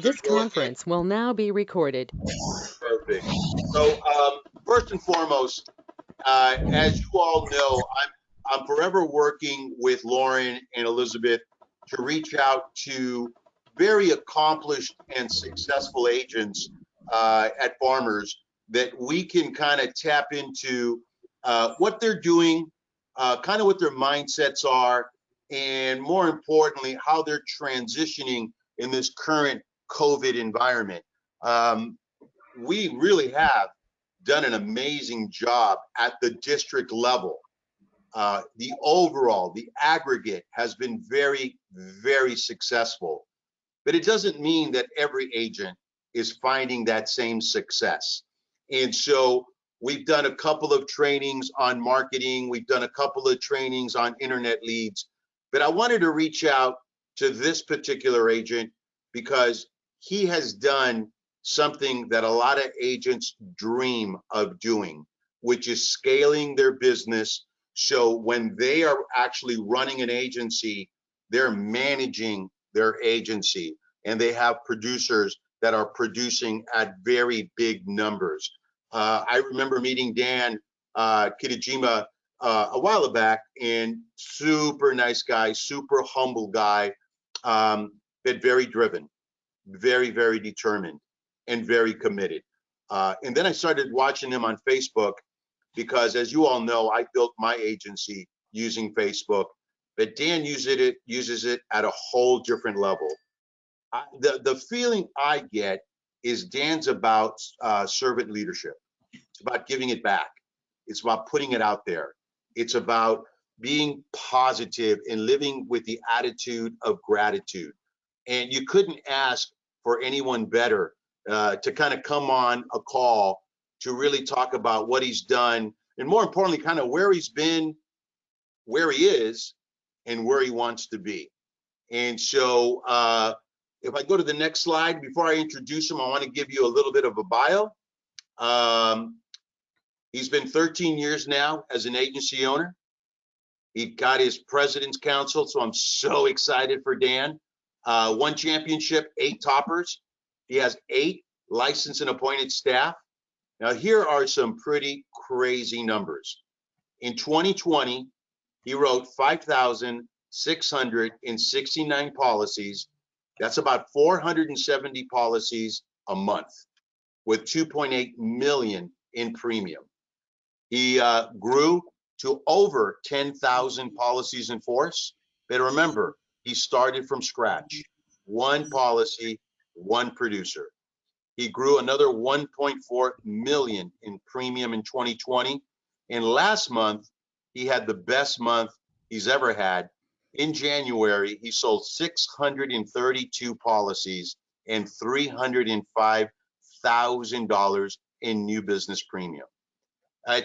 This Go ahead. conference will now be recorded. Perfect. So, first and foremost, as you all know, I'm forever working with Lauren and Elizabeth to reach out to very accomplished and successful agents at Farmers that we can kind of tap into what they're doing, kind of what their mindsets are, and more importantly, how they're transitioning in this current COVID environment. Um, we really have done an amazing job at the district level. The overall, the aggregate has been very, very successful, but it doesn't mean that every agent is finding that same success. And so we've done a couple of trainings on marketing, we've done a couple of trainings on internet leads, but I wanted to reach out to this particular agent because he has done something that a lot of agents dream of doing, which is scaling their business. So when they are actually running an agency, they're managing their agency and they have producers that are producing at very big numbers. I remember meeting Dan Kitajima a while back, and super nice guy, super humble guy, but very driven, very, very determined, and very committed. And then I started watching him on Facebook because, as you all know, I built my agency using Facebook, but Dan uses it at a whole different level. The feeling I get is Dan's about servant leadership. It's about giving it back. It's about putting it out there. It's about being positive and living with the attitude of gratitude. And you couldn't ask for anyone better to kind of come on a call to really talk about what he's done, and more importantly, kind of where he's been, where he is, and where he wants to be. And so if I go to the next slide, before I introduce him, I want to give you a little bit of a bio. Um, he's been 13 years now as an agency owner. He got his President's Council, so I'm so excited for Dan. One championship, 8 toppers. He has 8 licensed and appointed staff. Now, here are some pretty crazy numbers. In 2020, he wrote 5,669 policies. That's about 470 policies a month with 2.8 million in premium. He grew to over 10,000 policies in force. But remember, he started from scratch. One policy, one producer. He grew another 1.4 million in premium in 2020. And last month, he had the best month he's ever had. In January, he sold 632 policies and $305,000 in new business premium. I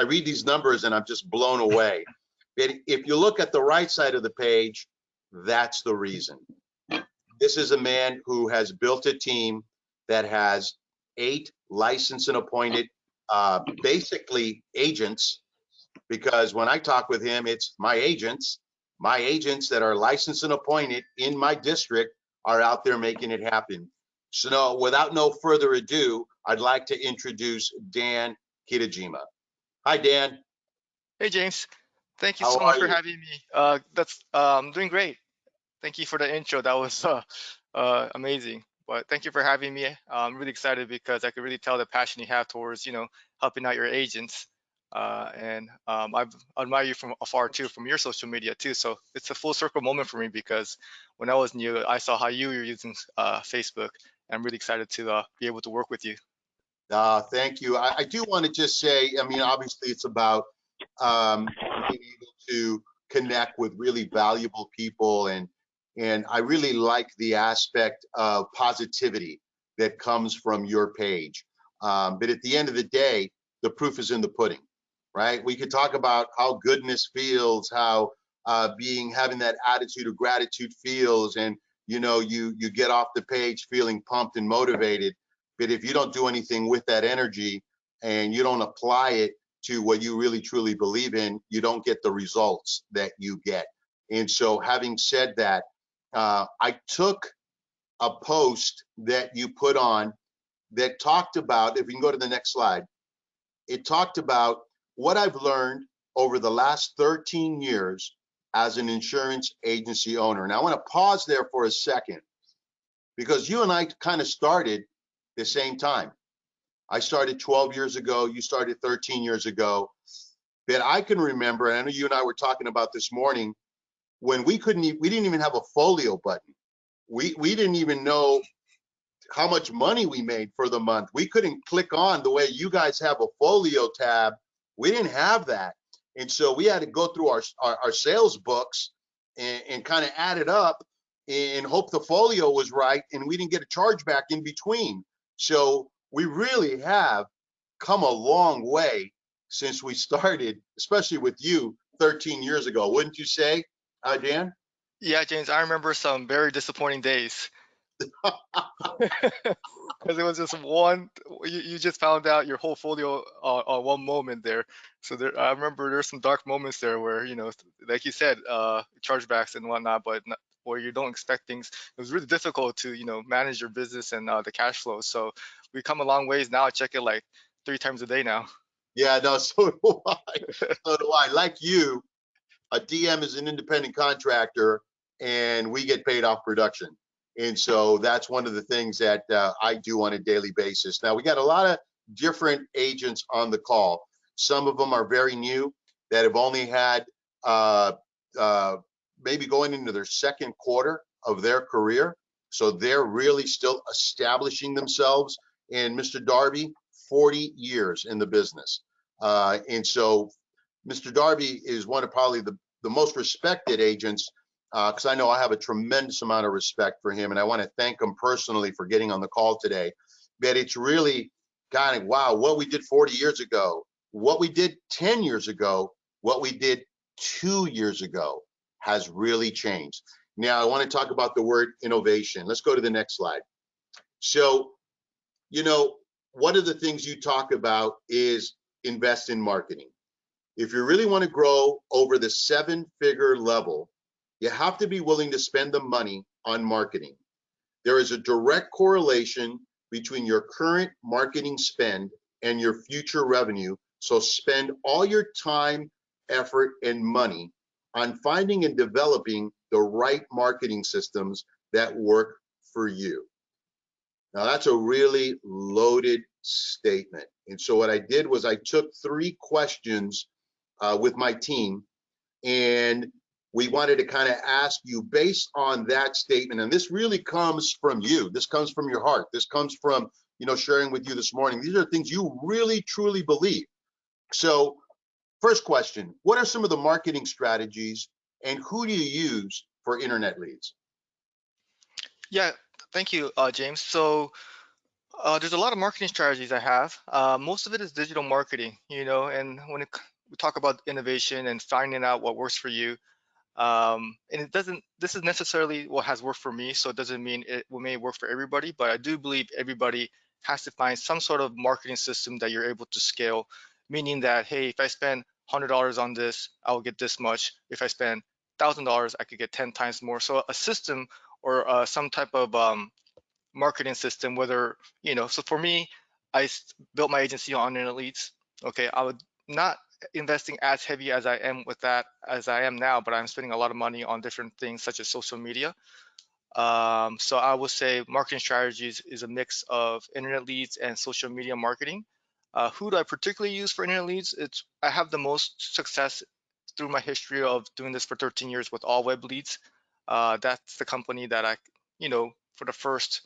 read these numbers and I'm just blown away. But if you look at the right side of the page, that's the reason. This is a man who has built a team that has 8 licensed and appointed, basically agents, because when I talk with him, it's my agents that are licensed and appointed in my district are out there making it happen. So no, without no further ado, I'd like to introduce Dan Kitajima. Hi, Dan. Hey James, thank you How so are much for you? having me. That's doing great. Thank you for the intro. That was amazing. But thank you for having me. I'm really excited because I could really tell the passion you have towards helping out your agents. And I've admired you from afar too, from your social media too. So it's a full circle moment for me because when I was new, I saw how you were using Facebook. I'm really excited to be able to work with you. Thank you. I do want to just say, I mean, obviously it's about being able to connect with really valuable people, and I really like the aspect of positivity that comes from your page. But at the end of the day, the proof is in the pudding, right? We could talk about how goodness feels, how having that attitude of gratitude feels, and you get off the page feeling pumped and motivated. But if you don't do anything with that energy and you don't apply it to what you really truly believe in, you don't get the results that you get. And so, having said that, I took a post that you put on that talked about, if you can go to the next slide, it talked about what I've learned over the last 13 years as an insurance agency owner. And I want to pause there for a second, because you and I kind of started the same time. I started 12 years ago, you started 13 years ago. But I can remember, and I know you and I were talking about this morning, when we didn't even have a folio button. We didn't even know how much money we made for the month. We couldn't click on the way you guys have a folio tab. We didn't have that. And so we had to go through our sales books and kind of add it up and hope the folio was right, and we didn't get a chargeback in between. So we really have come a long way since we started, especially with you 13 years ago, wouldn't you say, Dan? Yeah, James, I remember some very disappointing days. Because it was just one, you just found out your whole folio on one moment there. So there, I remember there's some dark moments there where, like you said, chargebacks and whatnot, but not, where you don't expect things. It was really difficult to, manage your business and the cash flow. So we come a long ways now. I check it like 3 times a day now. Yeah, no, so do I. So do I. Like you, a DM is an independent contractor, and we get paid off production. And so that's one of the things that I do on a daily basis. Now, we got a lot of different agents on the call. Some of them are very new that have only had maybe going into their second quarter of their career. So they're really still establishing themselves. And Mr. Darby, 40 years in the business. And so Mr. Darby is one of probably the most respected agents, because I know I have a tremendous amount of respect for him, and I want to thank him personally for getting on the call today. But it's really kind of, wow, what we did 40 years ago, what we did 10 years ago, what we did 2 years ago has really changed. Now, I want to talk about the word innovation. Let's go to the next slide. So, one of the things you talk about is invest in marketing. If you really want to grow over the 7-figure level, you have to be willing to spend the money on marketing. There is a direct correlation between your current marketing spend and your future revenue. So spend all your time, effort, and money on finding and developing the right marketing systems that work for you. Now, that's a really loaded statement. And so what I did was I took 3 questions with my team, and we wanted to kind of ask you based on that statement. And this really comes from you. This comes from your heart. This comes from, sharing with you this morning. These are things you really, truly believe. So first question, what are some of the marketing strategies, and who do you use for internet leads? Yeah, thank you, James. So there's a lot of marketing strategies I have. Most of it is digital marketing, and when we talk about innovation and finding out what works for you, and this is necessarily what has worked for me, so it doesn't mean it may work for everybody, but I do believe everybody has to find some sort of marketing system that you're able to scale, meaning that, hey, if I spend $100 on this, I'll get this much. If I spend $1,000, I could get 10 times more. So a system or some type of marketing system, whether, so for me, I built my agency on internet leads. Okay, I would not investing as heavy as I am with that as I am now, but I'm spending a lot of money on different things such as social media. So I would say marketing strategies is a mix of internet leads and social media marketing. Who do I particularly use for internet leads? I have the most success through my history of doing this for 13 years with All Web Leads. That's the company that for the first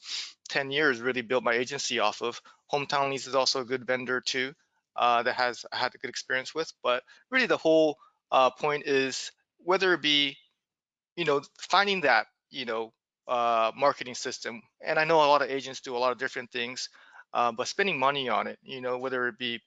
10 years really built my agency off of. Hometown Leads is also a good vendor too, that I had a good experience with. But really the whole point is whether it be, finding that, marketing system. And I know a lot of agents do a lot of different things, but spending money on it, whether it be,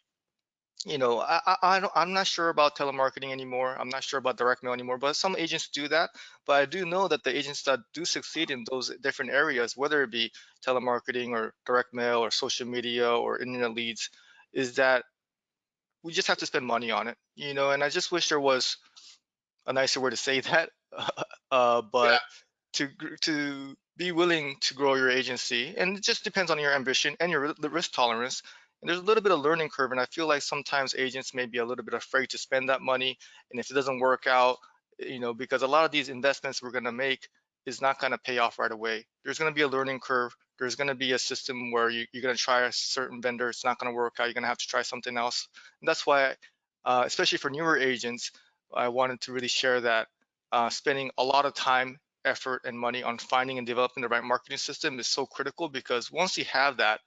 I'm not sure about telemarketing anymore. I'm not sure about direct mail anymore, but some agents do that. But I do know that the agents that do succeed in those different areas, whether it be telemarketing or direct mail or social media or internet leads, is that we just have to spend money on it, and I just wish there was a nicer way to say that. Yeah. But to be willing to grow your agency, and it just depends on your ambition and your risk tolerance. And there's a little bit of learning curve, and I feel like sometimes agents may be a little bit afraid to spend that money, and if it doesn't work out, because a lot of these investments we're going to make is not going to pay off right away. There's going to be a learning curve. There's going to be a system where you're going to try a certain vendor, it's not going to work out, you're going to have to try something else. And that's why, especially for newer agents, I wanted to really share that spending a lot of time, effort, and money on finding and developing the right marketing system is so critical, because once you have that,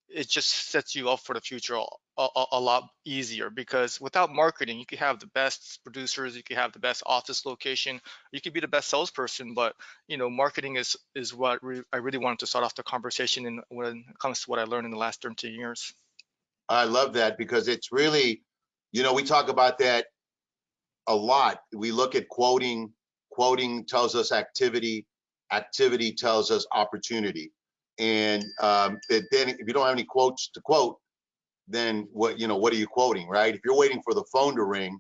it just sets you up for the future a lot easier. Because without marketing, you could have the best producers, you could have the best office location, you could be the best salesperson, but marketing is what I really wanted to start off the conversation in when it comes to what I learned in the last 13 years. I love that, because it's really, we talk about that a lot. We look at quoting. Quoting tells us activity. Activity tells us opportunity. And then if you don't have any quotes to quote, then what are you quoting, right? If you're waiting for the phone to ring,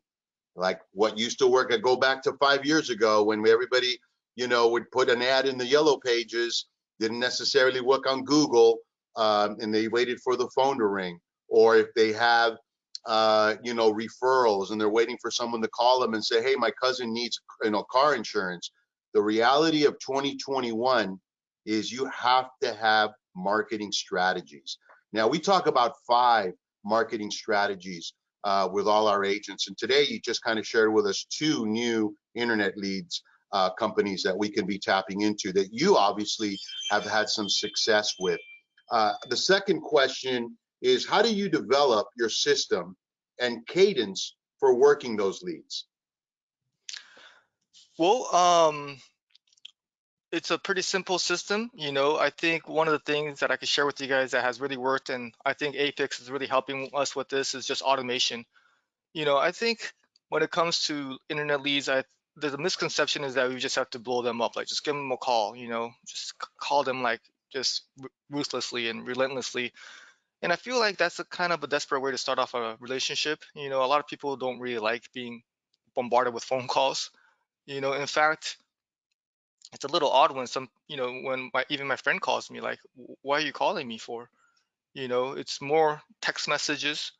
like what used to work, I go back to 5 years ago when everybody, would put an ad in the yellow pages, didn't necessarily work on Google, and they waited for the phone to ring. Or if they have, referrals and they're waiting for someone to call them and say, hey, my cousin needs, car insurance. The reality of 2021 is you have to have marketing strategies. Now, we talk about 5 marketing strategies with all our agents. And today you just kind of shared with us 2 new internet leads companies that we can be tapping into that you obviously have had some success with. The second question is, how do you develop your system and cadence for working those leads? Well, it's a pretty simple system. I think one of the things that I could share with you guys that has really worked, and I think Apex is really helping us with this, is just automation. I think when it comes to internet leads, the misconception is that we just have to blow them up, like just give them a call, just call them like just ruthlessly and relentlessly. And I feel like that's a kind of a desperate way to start off a relationship. A lot of people don't really like being bombarded with phone calls. In fact, it's a little odd when when even my friend calls me like, why are you calling me for? It's more text messages.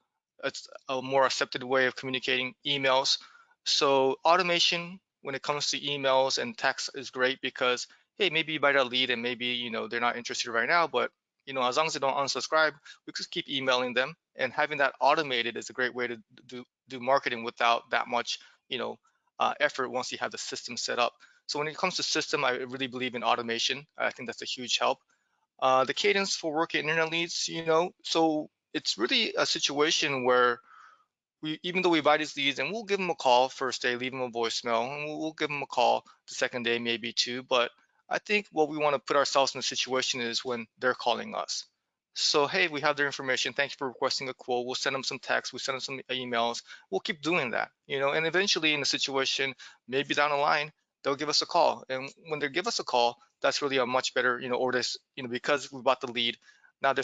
It's a more accepted way of communicating. Emails. So automation when it comes to emails and text is great, because hey, maybe you buy a lead and maybe they're not interested right now, but as long as they don't unsubscribe, we just keep emailing them. And having that automated is a great way to do marketing without that much effort once you have the system set up. So when it comes to system, I really believe in automation. I think that's a huge help. The cadence for working internet leads, so it's really a situation where even though we buy these leads and we'll give them a call first day, leave them a voicemail, and we'll give them a call the second day, maybe too. But I think what we want to put ourselves in a situation is when they're calling us. So, hey, we have their information. Thank you for requesting a quote. We'll send them some texts. We'll send them some emails. We'll keep doing that, and eventually in a situation, maybe down the line, they'll give us a call. And when they give us a call, that's really a much better, or this, because we bought the lead. Now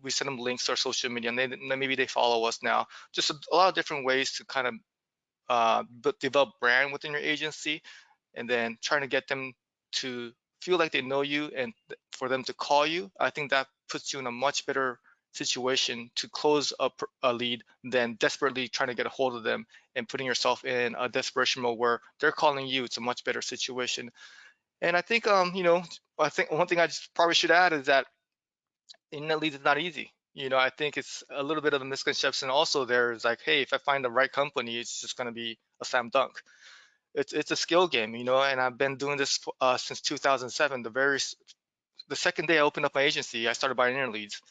we send them links to our social media, and maybe they follow us now. Just a lot of different ways to kind of develop brand within your agency, and then trying to get them to feel like they know you and for them to call you. I think that puts you in a much better situation to close a lead than desperately trying to get a hold of them and putting yourself in a desperation mode where they're calling you. It's a much better situation. And I think I think one thing I just probably should add is that internet leads is not easy. I think it's a little bit of a misconception also. There's like, hey, if I find the right company, it's just going to be a slam dunk. It's a skill game, and I've been doing this since 2007. The second day I opened up my agency, I started buying internet leads,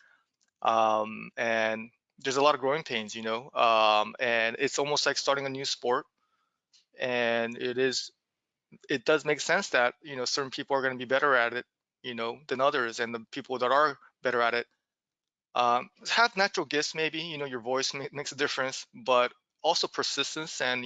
and there's a lot of growing pains, and it's almost like starting a new sport. And it does make sense that certain people are going to be better at it, than others, and the people that are better at it have natural gifts. Maybe your voice makes a difference, but also persistence and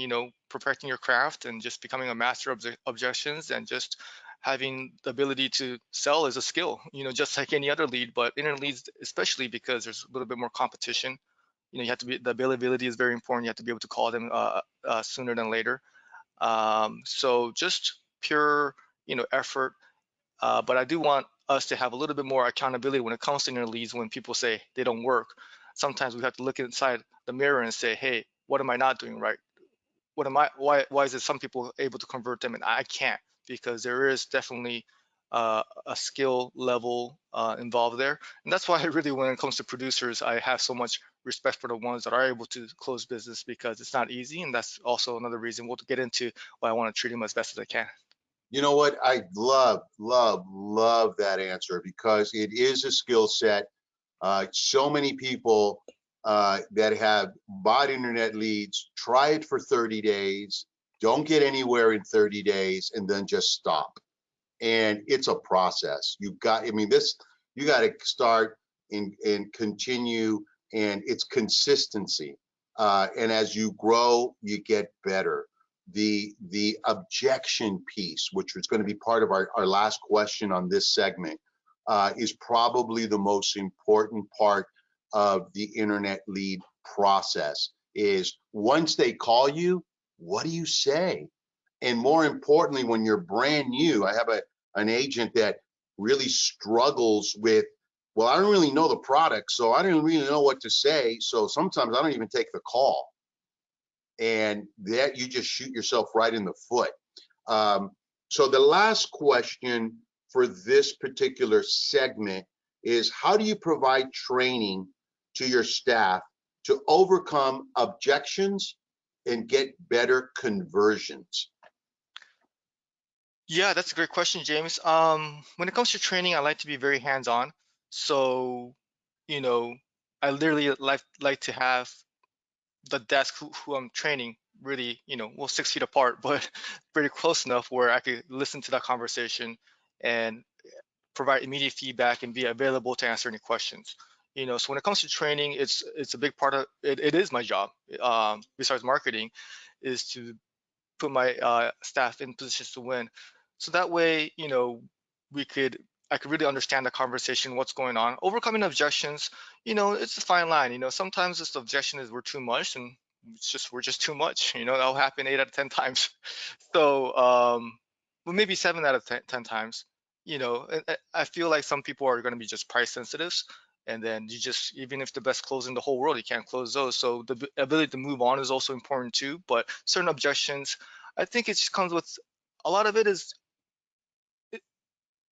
perfecting your craft and just becoming a master of objections and just having the ability to sell is a skill, just like any other lead, but internet leads especially because there's a little bit more competition. You have to be, the availability is very important. You have to be able to call them sooner than later. So just pure effort but I do want us to have a little bit more accountability when it comes to inner leads. When people say they don't work, sometimes we have to look inside the mirror and say, hey, what am I not doing right? Why is it some people able to convert them and I can't? Because there is definitely a skill level involved there. And that's why really, when it comes to producers, I have so much respect for the ones that are able to close business, because it's not easy. And that's also another reason we'll get into why I want to treat them as best as I can. You know what? I love that answer, because it is a skill set. So many people that have bought internet leads, try it for 30 days, don't get anywhere in 30 days, and then just stop. And it's a process. You got to start and continue, and it's consistency. And as you grow, you get better. The objection piece, which was going to be part of our last question on this segment, is probably the most important part of the internet lead process. Is once they call you, what do you say? And more importantly, when you're brand new, I have an agent that really struggles with, well, I don't really know the product, so I don't really know what to say. So sometimes I don't even take the call. And that, you just shoot yourself right in the foot. So the last question for this particular segment is, how do you provide training to your staff to overcome objections and get better conversions? Yeah, that's a great question, James. When it comes to training, I like to be very hands-on. So, you know, I literally like to have the desk who I'm training really, well, 6 feet apart, but pretty close enough where I could listen to that conversation and provide immediate feedback and be available to answer any questions. So when it comes to training, it's a big part of it. It is my job, besides marketing, is to put my staff in positions to win. So that way, I could really understand the conversation, what's going on. Overcoming objections, it's a fine line. Sometimes this objection is we're too much, and we're just too much. That'll happen 8 out of 10 times. So, well, maybe 7 out of 10 times. And I feel like some people are going to be just price sensitives, and then you just, even if the best close in the whole world, you can't close those. So the ability to move on is also important too. But certain objections, I think it just comes with, a lot of it is,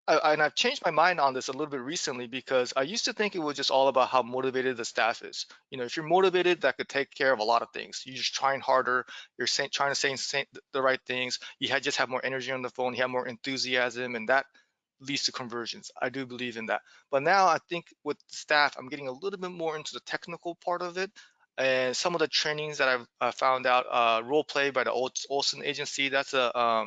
and I've changed my mind on this a little bit recently, because I used to think it was just all about how motivated the staff is. If you're motivated, that could take care of a lot of things. You're just trying harder. You're trying to say the right things. Just have more energy on the phone. You have more enthusiasm, and that leads to conversions. I do believe in that. But now I think with the staff, I'm getting a little bit more into the technical part of it. And some of the trainings that I've found out, role play by the Olsen agency, that's a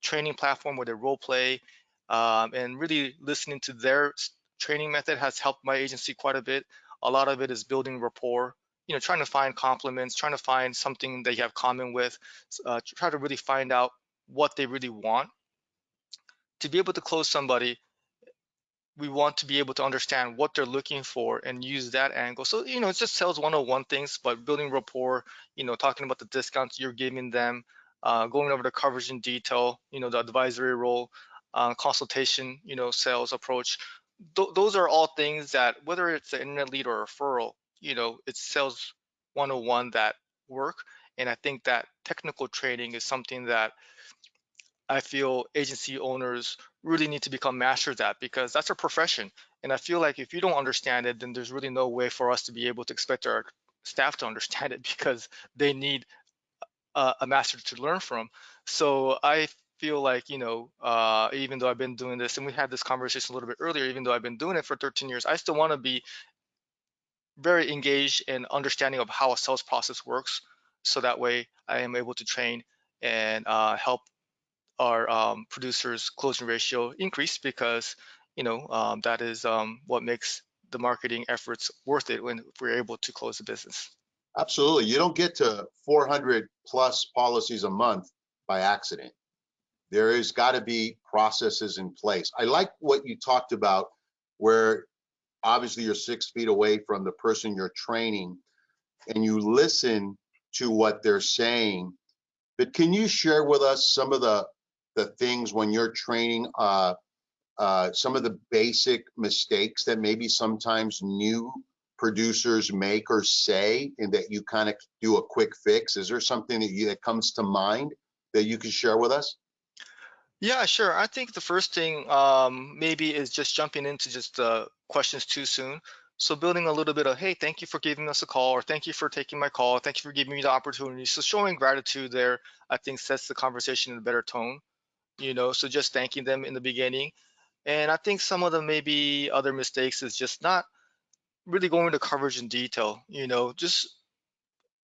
training platform where they role play, and really listening to their training method has helped my agency quite a bit. A lot of it is building rapport, trying to find compliments, trying to find something that you have common with, try to really find out what they really want. To be able to close somebody, we want to be able to understand what they're looking for and use that angle. So, it's just sales 101 things, but building rapport, talking about the discounts you're giving them, going over the coverage in detail, the advisory role, consultation, sales approach. Those are all things that, whether it's an internet lead or a referral, it's sales 101 that work. And I think that technical training is something that I feel agency owners really need to become masters at, because that's our profession. And I feel like if you don't understand it, then there's really no way for us to be able to expect our staff to understand it, because they need a master to learn from. So I feel like, even though I've been doing this, and we had this conversation a little bit earlier, even though I've been doing it for 13 years, I still want to be very engaged and understanding of how a sales process works. So that way I am able to train and help our producers' closing ratio increase, because that is what makes the marketing efforts worth it when we're able to close the business. Absolutely. You don't get to 400 plus policies a month by accident. There has got to be processes in place. I like what you talked about, where obviously you're 6 feet away from the person you're training and you listen to what they're saying. But can you share with us some of the things when you're training some of the basic mistakes that maybe sometimes new producers make or say, and that you kind of do a quick fix? Is there something that comes to mind that you can share with us? Yeah, sure. I think the first thing maybe is just jumping into just questions too soon. So building a little bit of, hey, thank you for giving us a call, or thank you for taking my call, thank you for giving me the opportunity. So showing gratitude there, I think sets the conversation in a better tone, so just thanking them in the beginning. And I think some of the maybe other mistakes is just not really going into coverage in detail, just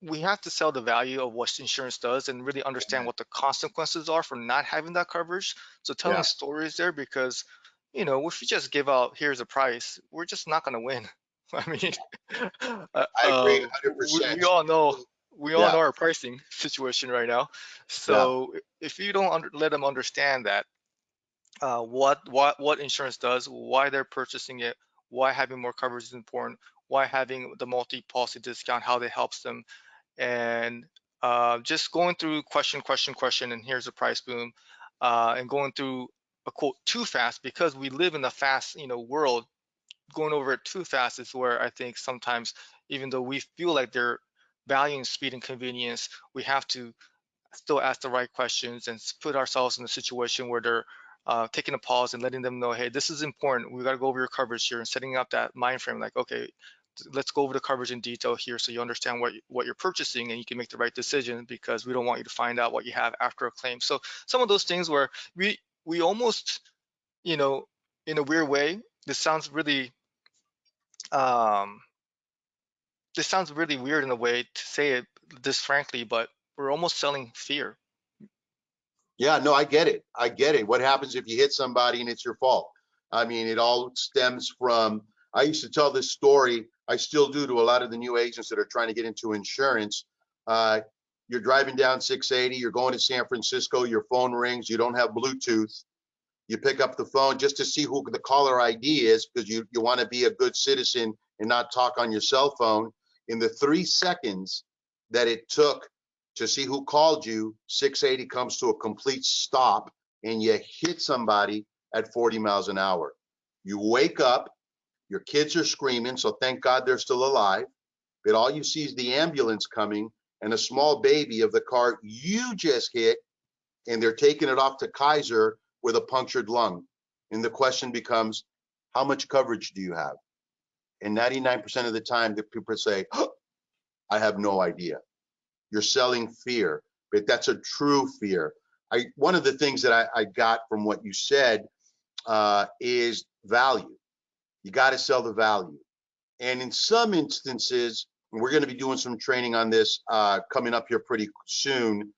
we have to sell the value of what insurance does and really understand what the consequences are for not having that coverage. So telling Yeah, stories there, because if we just give out here's a price, we're just not going to win. I mean, I agree 100%. we all know Yeah, our pricing situation right now. yeah, So if you don't let them understand that what insurance does, why they're purchasing it, why having more coverage is important, why having the multi-policy discount, how that helps them, and just going through question, and here's a price boom, and going through a quote too fast, because we live in a fast, world. Going over it too fast is where I think sometimes, even though we feel like they're valuing speed and convenience, we have to still ask the right questions and put ourselves in a situation where they're taking a pause and letting them know, hey, this is important. We got to go over your coverage here, and setting up that mind frame, like, okay, let's go over the coverage in detail here so you understand what you're purchasing and you can make the right decision, because we don't want you to find out what you have after a claim. So some of those things where we almost, you know, in a weird way, this sounds really um, weird in a way to say it this frankly, but we're almost selling fear. yeah. No, I get it. I get it. What happens if you hit somebody and it's your fault? I mean, it all stems from. I used to tell this story. I still do to a lot of the new agents that are trying to get into insurance. Uh, you're driving down 680. You're going to San Francisco. Your phone rings. You don't have Bluetooth. You pick up the phone just to see who the caller ID is, because you want to be a good citizen and not talk on your cell phone. In the 3 seconds that it took to see who called you, 680 comes to a complete stop and you hit somebody at 40 miles an hour. You wake up, your kids are screaming, so thank God they're still alive. But all you see is the ambulance coming and a small baby of the car you just hit, and they're taking it off to Kaiser with a punctured lung. And the question becomes, how much coverage do you have? And 99% of the time, the people say, oh, I have no idea. You're selling fear, but that's a true fear. One of the things that I got from what you said is value. You got to sell the value. And in some instances, and we're going to be doing some training on this coming up here pretty soon,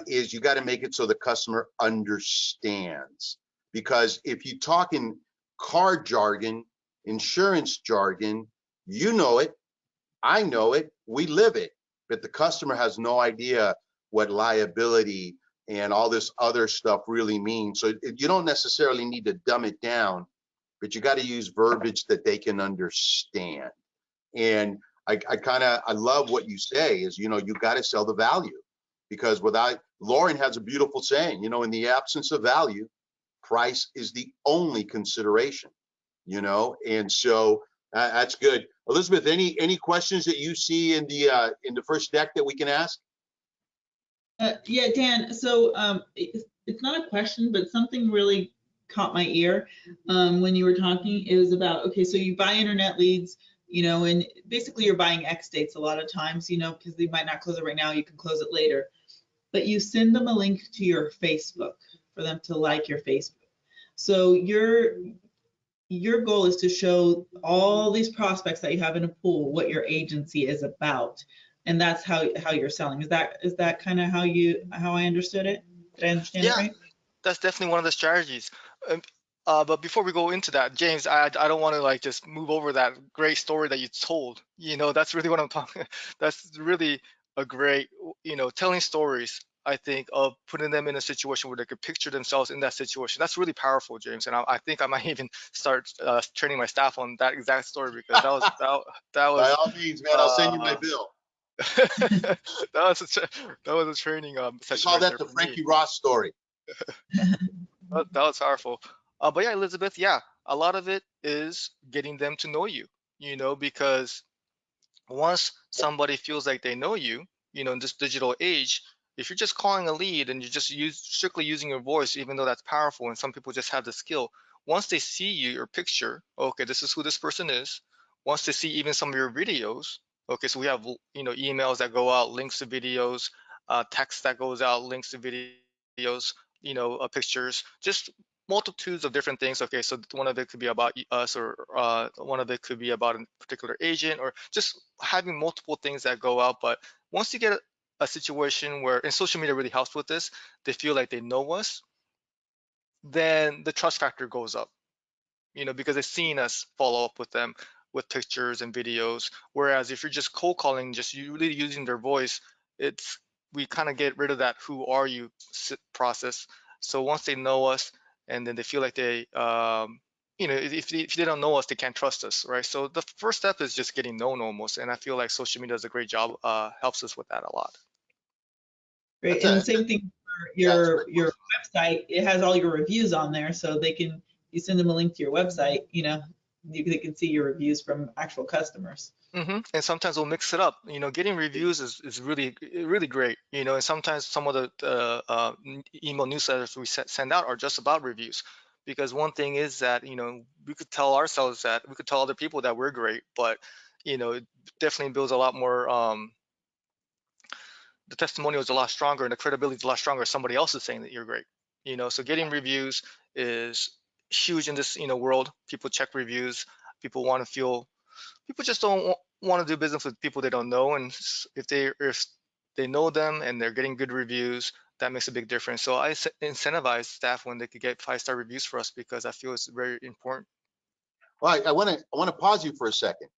is you got to make it so the customer understands. Because if you talk in car jargon, insurance jargon, you know it, I know it, we live it, but the customer has no idea what liability and all this other stuff really means. So you don't necessarily need to dumb it down, but you got to use verbiage that they can understand. And I love what you say is, you got to sell the value, because Lauren has a beautiful saying, in the absence of value, price is the only consideration, and so that's good. Elizabeth, any questions that you see in the first deck that we can ask? Yeah, Dan, so it's not a question, but something really caught my ear when you were talking. It was about, okay, so you buy internet leads, and basically you're buying X dates a lot of times, because they might not close it right now, you can close it later. But you send them a link to your Facebook for them to like your Facebook. So your goal is to show all these prospects that you have in a pool what your agency is about. And that's how you're selling. Is that kind of how I understood it? Did I understand it Yeah, right? that's definitely one of the strategies. Um, but before we go into that, James, I don't want to like just move over that great story that you told. That's really what I'm talking. That's really a great, telling stories. I think of putting them in a situation where they could picture themselves in that situation. That's really powerful, James. And I think I might even start training my staff on that exact story, because that By was all means, man, I'll send you my bill. that was a training We session call right that there the for me. Frankie Ross story. That was powerful. But yeah, Elizabeth, yeah, a lot of it is getting them to know you, because once somebody feels like they know you, in this digital age, if you're just calling a lead and you're just strictly using your voice, even though that's powerful and some people just have the skill, once they see you, your picture, okay, this is who this person is. Once they see even some of your videos, okay, so we have, emails that go out, links to videos, text that goes out, links to videos, pictures, just multitudes of different things. Okay, so one of it could be about us, or one of it could be about a particular agent, or just having multiple things that go out. But once you get a situation where, and social media really helps with this, they feel like they know us, then the trust factor goes up, because they've seen us follow up with them with pictures and videos. Whereas if you're just cold calling, just really using their voice, we kind of get rid of that "who are you" process. So once they know us, and then they feel like they, if they don't know us, they can't trust us, right? So the first step is just getting known almost, and I feel like social media does a great job, helps us with that a lot. Great. That's And a- the same thing for Yeah, that's your website. It has all your reviews on there, so you send them a link to your website, they can see your reviews from actual customers. And sometimes we'll mix it up. Getting reviews is really really great. And sometimes some of the email newsletters we send out are just about reviews, because one thing is that we could tell ourselves that we could tell other people that we're great, but it definitely builds a lot more. The testimonial is a lot stronger and the credibility is a lot stronger if somebody else is saying that you're great. So getting reviews is huge in this world. People check reviews. People want to feel. People just don't want to do business with people they don't know, and if they know them and they're getting good reviews, that makes a big difference. So I incentivize staff when they could get 5-star reviews for us, because I feel it's very important. Well, I want to pause you for a second.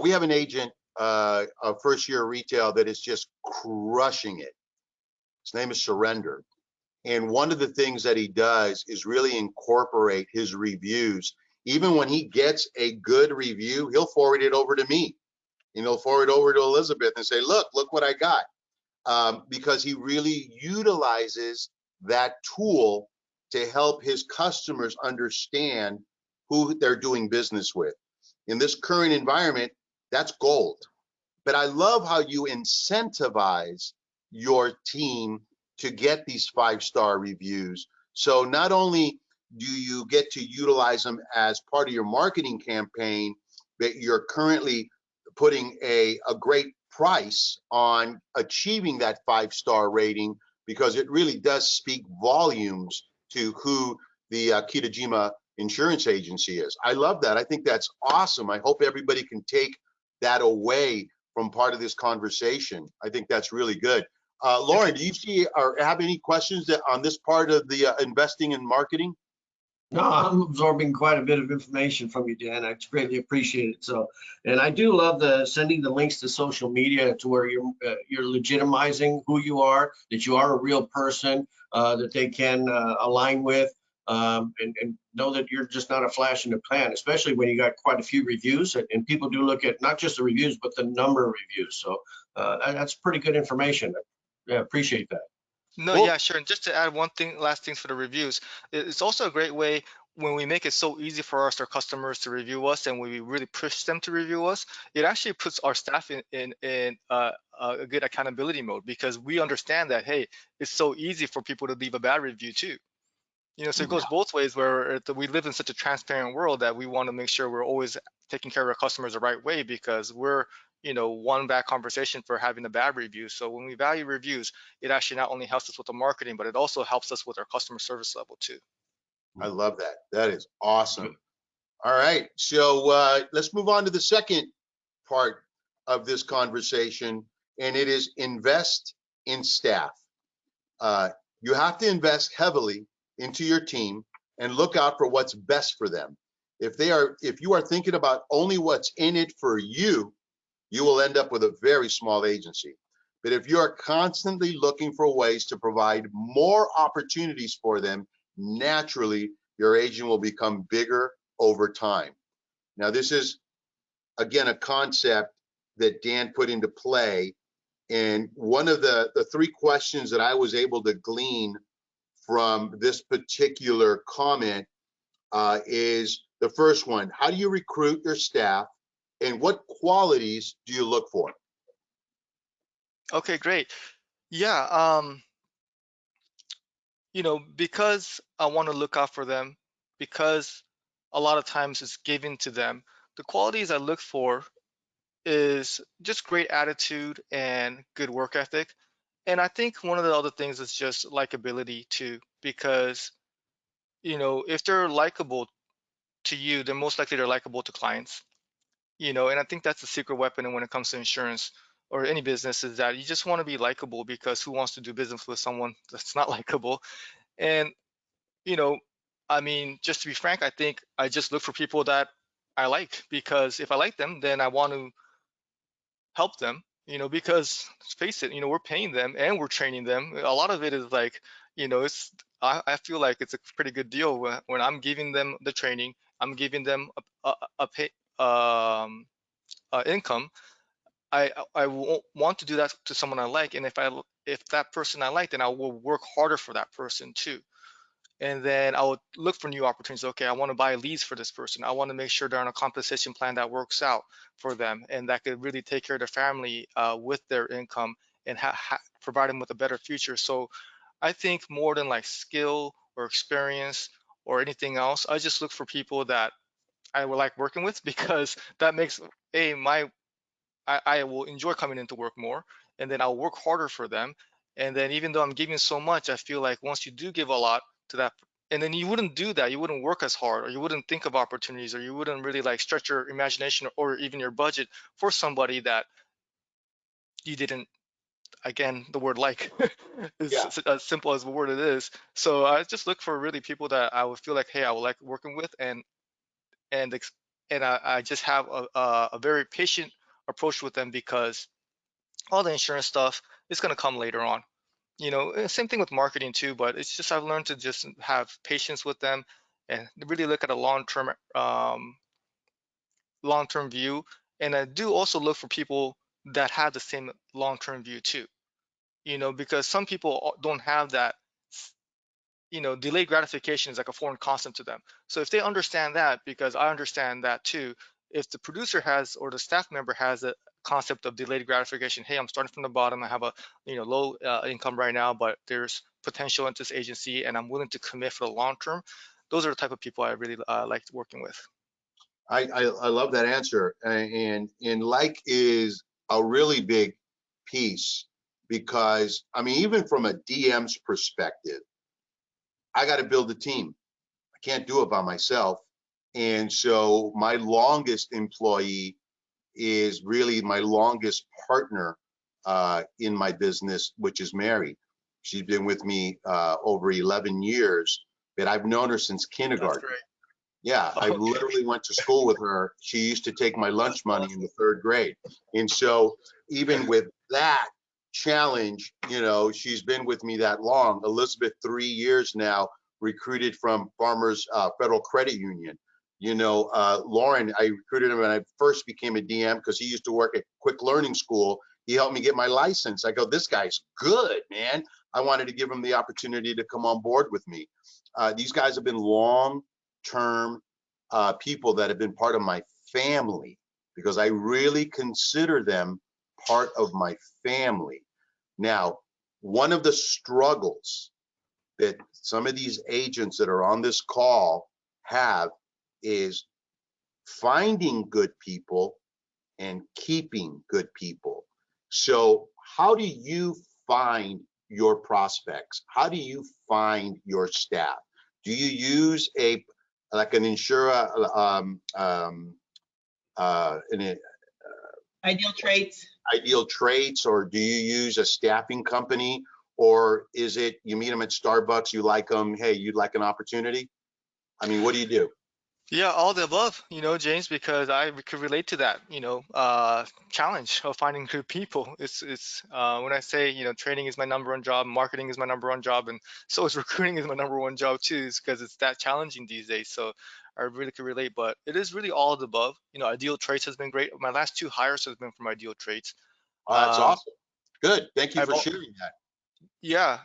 We have an agent, a first year retail, that is just crushing it. His name is Surrender. And one of the things that he does is really incorporate his reviews. Even when he gets a good review, he'll forward it over to me. And he'll forward it over to Elizabeth and say, look what I got. Because he really utilizes that tool to help his customers understand who they're doing business with. In this current environment, that's gold. But I love how you incentivize your team to get these 5-star reviews. So not only do you get to utilize them as part of your marketing campaign, but you're currently putting a great price on achieving that 5-star rating, because it really does speak volumes to who the Kitajima insurance agency is. I love that. I think that's awesome. I hope everybody can take that away from part of this conversation. I think that's really good. Lauren, do you see or have any questions on this part of the investing and marketing? No, I'm absorbing quite a bit of information from you, Dan. I greatly appreciate it. So, and I do love the sending the links to social media to where you're legitimizing who you are, that you are a real person, that they can align with, and know that you're just not a flash in the pan, especially when you got quite a few reviews, and people do look at not just the reviews, but the number of reviews. So that's pretty good information. I appreciate that. No, Well, yeah, sure. And just to add one thing, last thing for the reviews, it's also a great way when we make it so easy for us, our customers, to review us, and when we really push them to review us, it actually puts our staff in a good accountability mode, because we understand that, hey, it's so easy for people to leave a bad review too. So it goes both ways, where we live in such a transparent world that we want to make sure we're always taking care of our customers the right way, because we're one bad conversation for having a bad review. So when we value reviews, it actually not only helps us with the marketing, but it also helps us with our customer service level too. I love that. That is awesome. All right, so let's move on to the second part of this conversation, and it is invest in staff. You have to invest heavily into your team and look out for what's best for them. If you are thinking about only what's in it for you, you will end up with a very small agency. But if you are constantly looking for ways to provide more opportunities for them, naturally, your agent will become bigger over time. Now, this is, again, a concept that Dan put into play. And one of the 3 questions that I was able to glean from this particular comment is the first one. How do you recruit your staff, and what qualities do you look for? Okay, great. Yeah, because I want to look out for them, because a lot of times it's given to them, the qualities I look for is just great attitude and good work ethic. And I think one of the other things is just likability too, because if they're likable to you, then most likely they're likable to clients. And I think that's the secret weapon when it comes to insurance or any business, is that you just want to be likable, because who wants to do business with someone that's not likable? And you know, I mean, just to be frank, I think I just look for people that I like, because if I like them, then I want to help them, because let's face it, we're paying them and we're training them. A lot of it is like, I feel like it's a pretty good deal when I'm giving them the training, I'm giving them a pay, income. I won't want to do that to someone I like, and if that person I like, then I will work harder for that person too. And then I would look for new opportunities. Okay, I want to buy leads for this person. I want to make sure they're on a compensation plan that works out for them and that could really take care of their family with their income and provide them with a better future. So I think more than like skill or experience or anything else, I just look for people that I would like working with, because that makes I will enjoy coming into work more, and then I'll work harder for them. And then even though I'm giving so much, I feel like once you do give a lot to that, and then you wouldn't do that, you wouldn't work as hard, or you wouldn't think of opportunities, or you wouldn't really like stretch your imagination or even your budget for somebody that you didn't, again, the word like is Yeah. as simple as the word it is. So I just look for really people that I would feel like, hey, I would like working with, and I just have a very patient approach with them, because all the insurance stuff is going to come later on. Same thing with marketing too, but it's just I've learned to just have patience with them and really look at a long-term view. And I do also look for people that have the same long-term view too. Because some people don't have that. Delayed gratification is like a foreign concept to them. So if they understand that, because I understand that too, if the producer has, or the staff member has, a concept of delayed gratification, hey, I'm starting from the bottom, I have a low income right now, but there's potential in this agency and I'm willing to commit for the long term. Those are the type of people I really like working with. I love that answer, and like is a really big piece, because I mean, even from a DM's perspective, I got to build a team. I can't do it by myself. And so my longest employee is really my longest partner in my business, which is Mary. She's been with me over 11 years, but I've known her since kindergarten. That's great. Yeah, I Okay. literally went to school with her. She used to take my lunch money in the 3rd grade. And so even with that challenge, she's been with me that long. Elizabeth, 3 years now, recruited from Farmers Federal Credit Union. Lauren, I recruited him when I first became a DM because he used to work at Quick Learning School. He helped me get my license. I go, this guy's good, man. I wanted to give him the opportunity to come on board with me. These guys have been long-term people that have been part of my family, because I really consider them part of my family. Now, one of the struggles that some of these agents that are on this call have is finding good people and keeping good people. So how do you find your prospects? How do you find your staff? Do you use an insurer, Ideal traits. Ideal Traits, or do you use a staffing company, or is it you meet them at Starbucks, you like them, hey, you'd like an opportunity? I mean, what do you do? Yeah, all the above, James, because I could relate to that, challenge of finding good people. It's when I say, training is my #1 job, marketing is my #1 job, and so is recruiting is my #1 job too, is because it's that challenging these days. So I really could relate, but it is really all of the above. Ideal Traits has been great. My last 2 hires has been from Ideal Traits. Oh, that's awesome. Good. Thank you I've for al- sharing that. Yeah,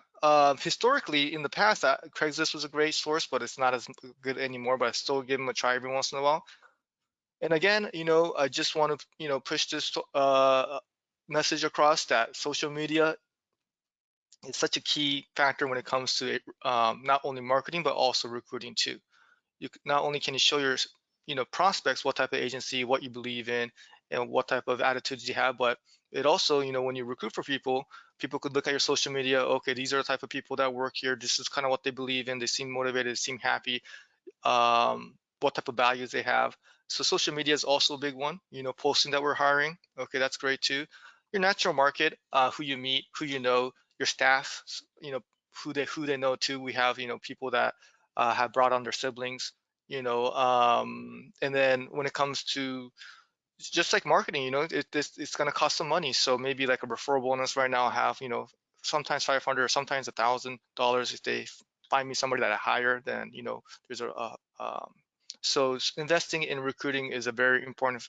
historically in the past, Craigslist was a great source, but it's not as good anymore. But I still give them a try every once in a while. And again, I just want to, push this message across that social media is such a key factor when it comes to not only marketing but also recruiting too. Not only can you show your prospects what type of agency, what you believe in, and what type of attitudes you have, but it also, when you recruit for people could look at your social media. Okay, these are the type of people that work here. This is kind of what they believe in. They seem motivated, they seem happy. What type of values they have. So social media is also a big one. Posting that we're hiring. Okay, that's great too. Your natural market, who you meet, who you know, your staff, who they know too. We have people that have brought on their siblings. And then when it comes to just like marketing, it's going to cost some money. So maybe like a referral bonus right now, I have sometimes $500 or sometimes $1,000 if they find me somebody that I hire. Then there's so investing in recruiting is a very important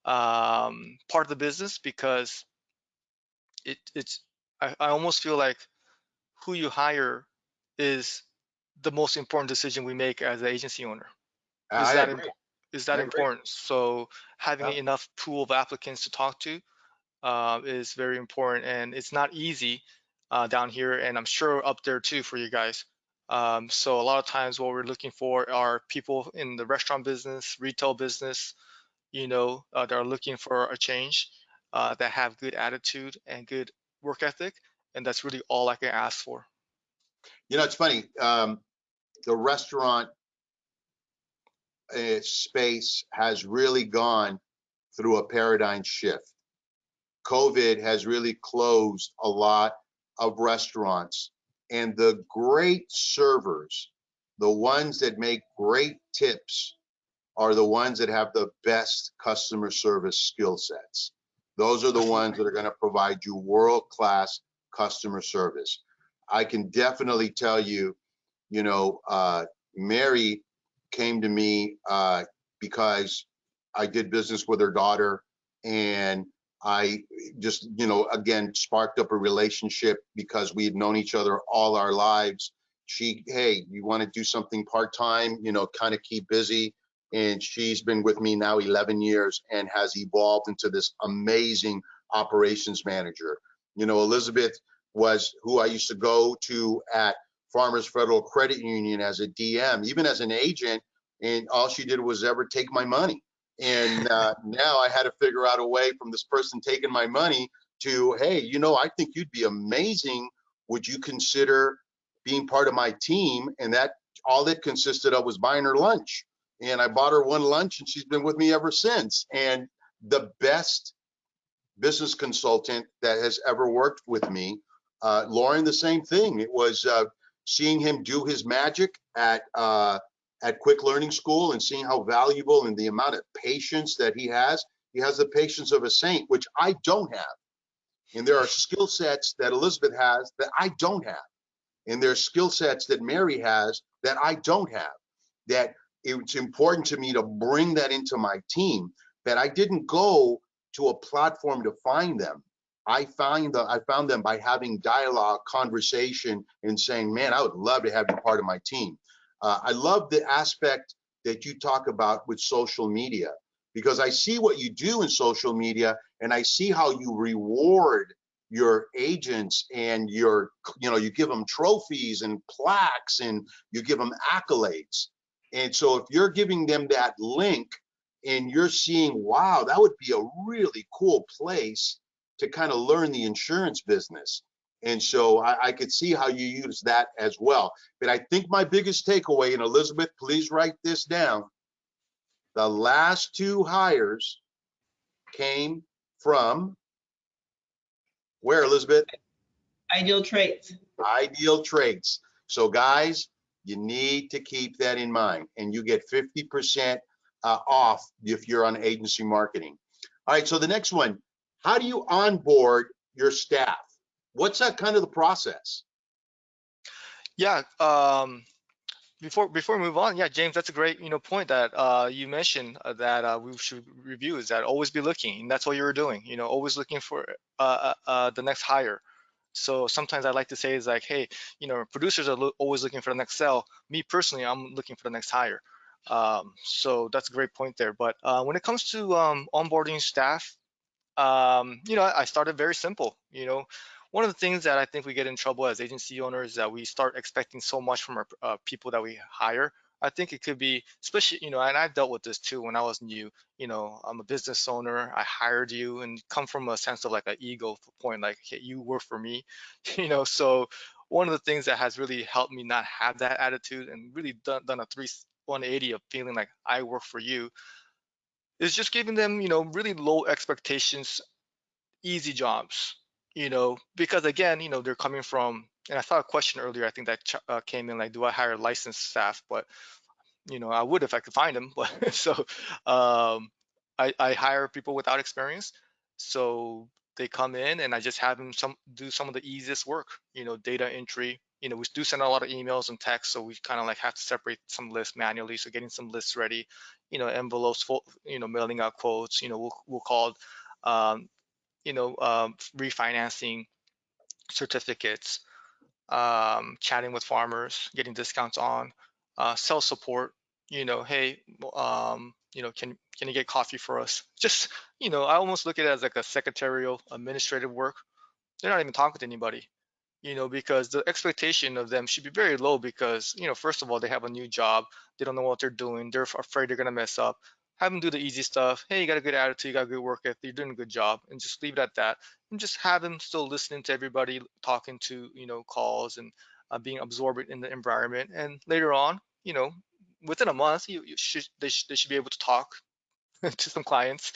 part of the business, because it's I almost feel like who you hire is the most important decision we make as an agency owner. I agree. Is that I agree. important? So having Yeah. enough pool of applicants to talk to is very important, and it's not easy down here, and I'm sure up there too for you guys. So a lot of times what we're looking for are people in the restaurant business, retail business, that are looking for a change, that have good attitude and good work ethic, and that's really all I can ask for. It's funny. The restaurant space has really gone through a paradigm shift. COVID has really closed a lot of restaurants, and the great servers, the ones that make great tips, are the ones that have the best customer service skill sets. Those are the ones that are going to provide you world-class customer service. I can definitely tell you, Mary came to me because I did business with her daughter, and I just, again, sparked up a relationship because we had known each other all our lives. Hey, you want to do something part-time, kind of keep busy. And she's been with me now 11 years and has evolved into this amazing operations manager. Elizabeth was who I used to go to at Farmers Federal Credit Union as a DM, even as an agent, and all she did was ever take my money. And now I had to figure out a way from this person taking my money to, hey, I think you'd be amazing. Would you consider being part of my team? And that all it consisted of was buying her lunch. And I bought her one lunch, and she's been with me ever since. And the best business consultant that has ever worked with me, Lauren, the same thing. It was seeing him do his magic at Quick Learning School and seeing how valuable and the amount of patience that he has. He has the patience of a saint, which I don't have. And there are skill sets that Elizabeth has that I don't have. And there are skill sets that Mary has that I don't have. That it's important to me to bring that into my team, that I didn't go to a platform to find them. I found them by having dialogue, conversation, and saying, man, I would love to have you part of my team. I love the aspect that you talk about with social media, because I see what you do in social media, and I see how you reward your agents, and you give them trophies and plaques, and you give them accolades. And so if you're giving them that link and you're seeing, wow, that would be a really cool place to kind of learn the insurance business. And so I could see how you use that as well. But I think my biggest takeaway, and Elizabeth, please write this down, the last two hires came from where, Elizabeth? Ideal traits. Ideal traits. So guys, you need to keep that in mind, and you get 50% off if you're on agency marketing. All right, so the next one, how do you onboard your staff? What's that kind of the process? Yeah, before we move on, yeah, James, that's a great point that you mentioned that we should review, is that always be looking, and that's what you were doing, always looking for the next hire. So sometimes I like to say is like, hey, producers are always looking for the next sell. Me personally, I'm looking for the next hire. So that's a great point there. But when it comes to onboarding staff, I started very simple. One of the things that I think we get in trouble as agency owners is that we start expecting so much from our people that we hire. I think it could be, especially, and I've dealt with this too when I was new. I'm a business owner. I hired you, and come from a sense of like an ego point, like, hey, you work for me. So one of the things that has really helped me not have that attitude and really done a 180 of feeling like I work for you is just giving them, really low expectations, easy jobs, because again, they're coming from, and I saw a question earlier, I think that came in like, do I hire licensed staff? But, I would if I could find them. But so um, I hire people without experience. So they come in and I just have them do some of the easiest work, data entry. We do send a lot of emails and texts, so we kind of like have to separate some lists manually. So getting some lists ready, envelopes full, mailing out quotes, we'll call um, refinancing certificates, chatting with farmers, getting discounts on, sales support. Hey, can you get coffee for us? Just, I almost look at it as like a secretarial administrative work. They're not even talking to anybody, because the expectation of them should be very low because, first of all, they have a new job. They don't know what they're doing. They're afraid they're going to mess up. Have them do the easy stuff. Hey, you got a good attitude, you got a good work ethic, you're doing a good job, and just leave it at that. And just have them still listening to everybody, talking to, calls and being absorbed in the environment. And later on, within a month, they should be able to talk to some clients,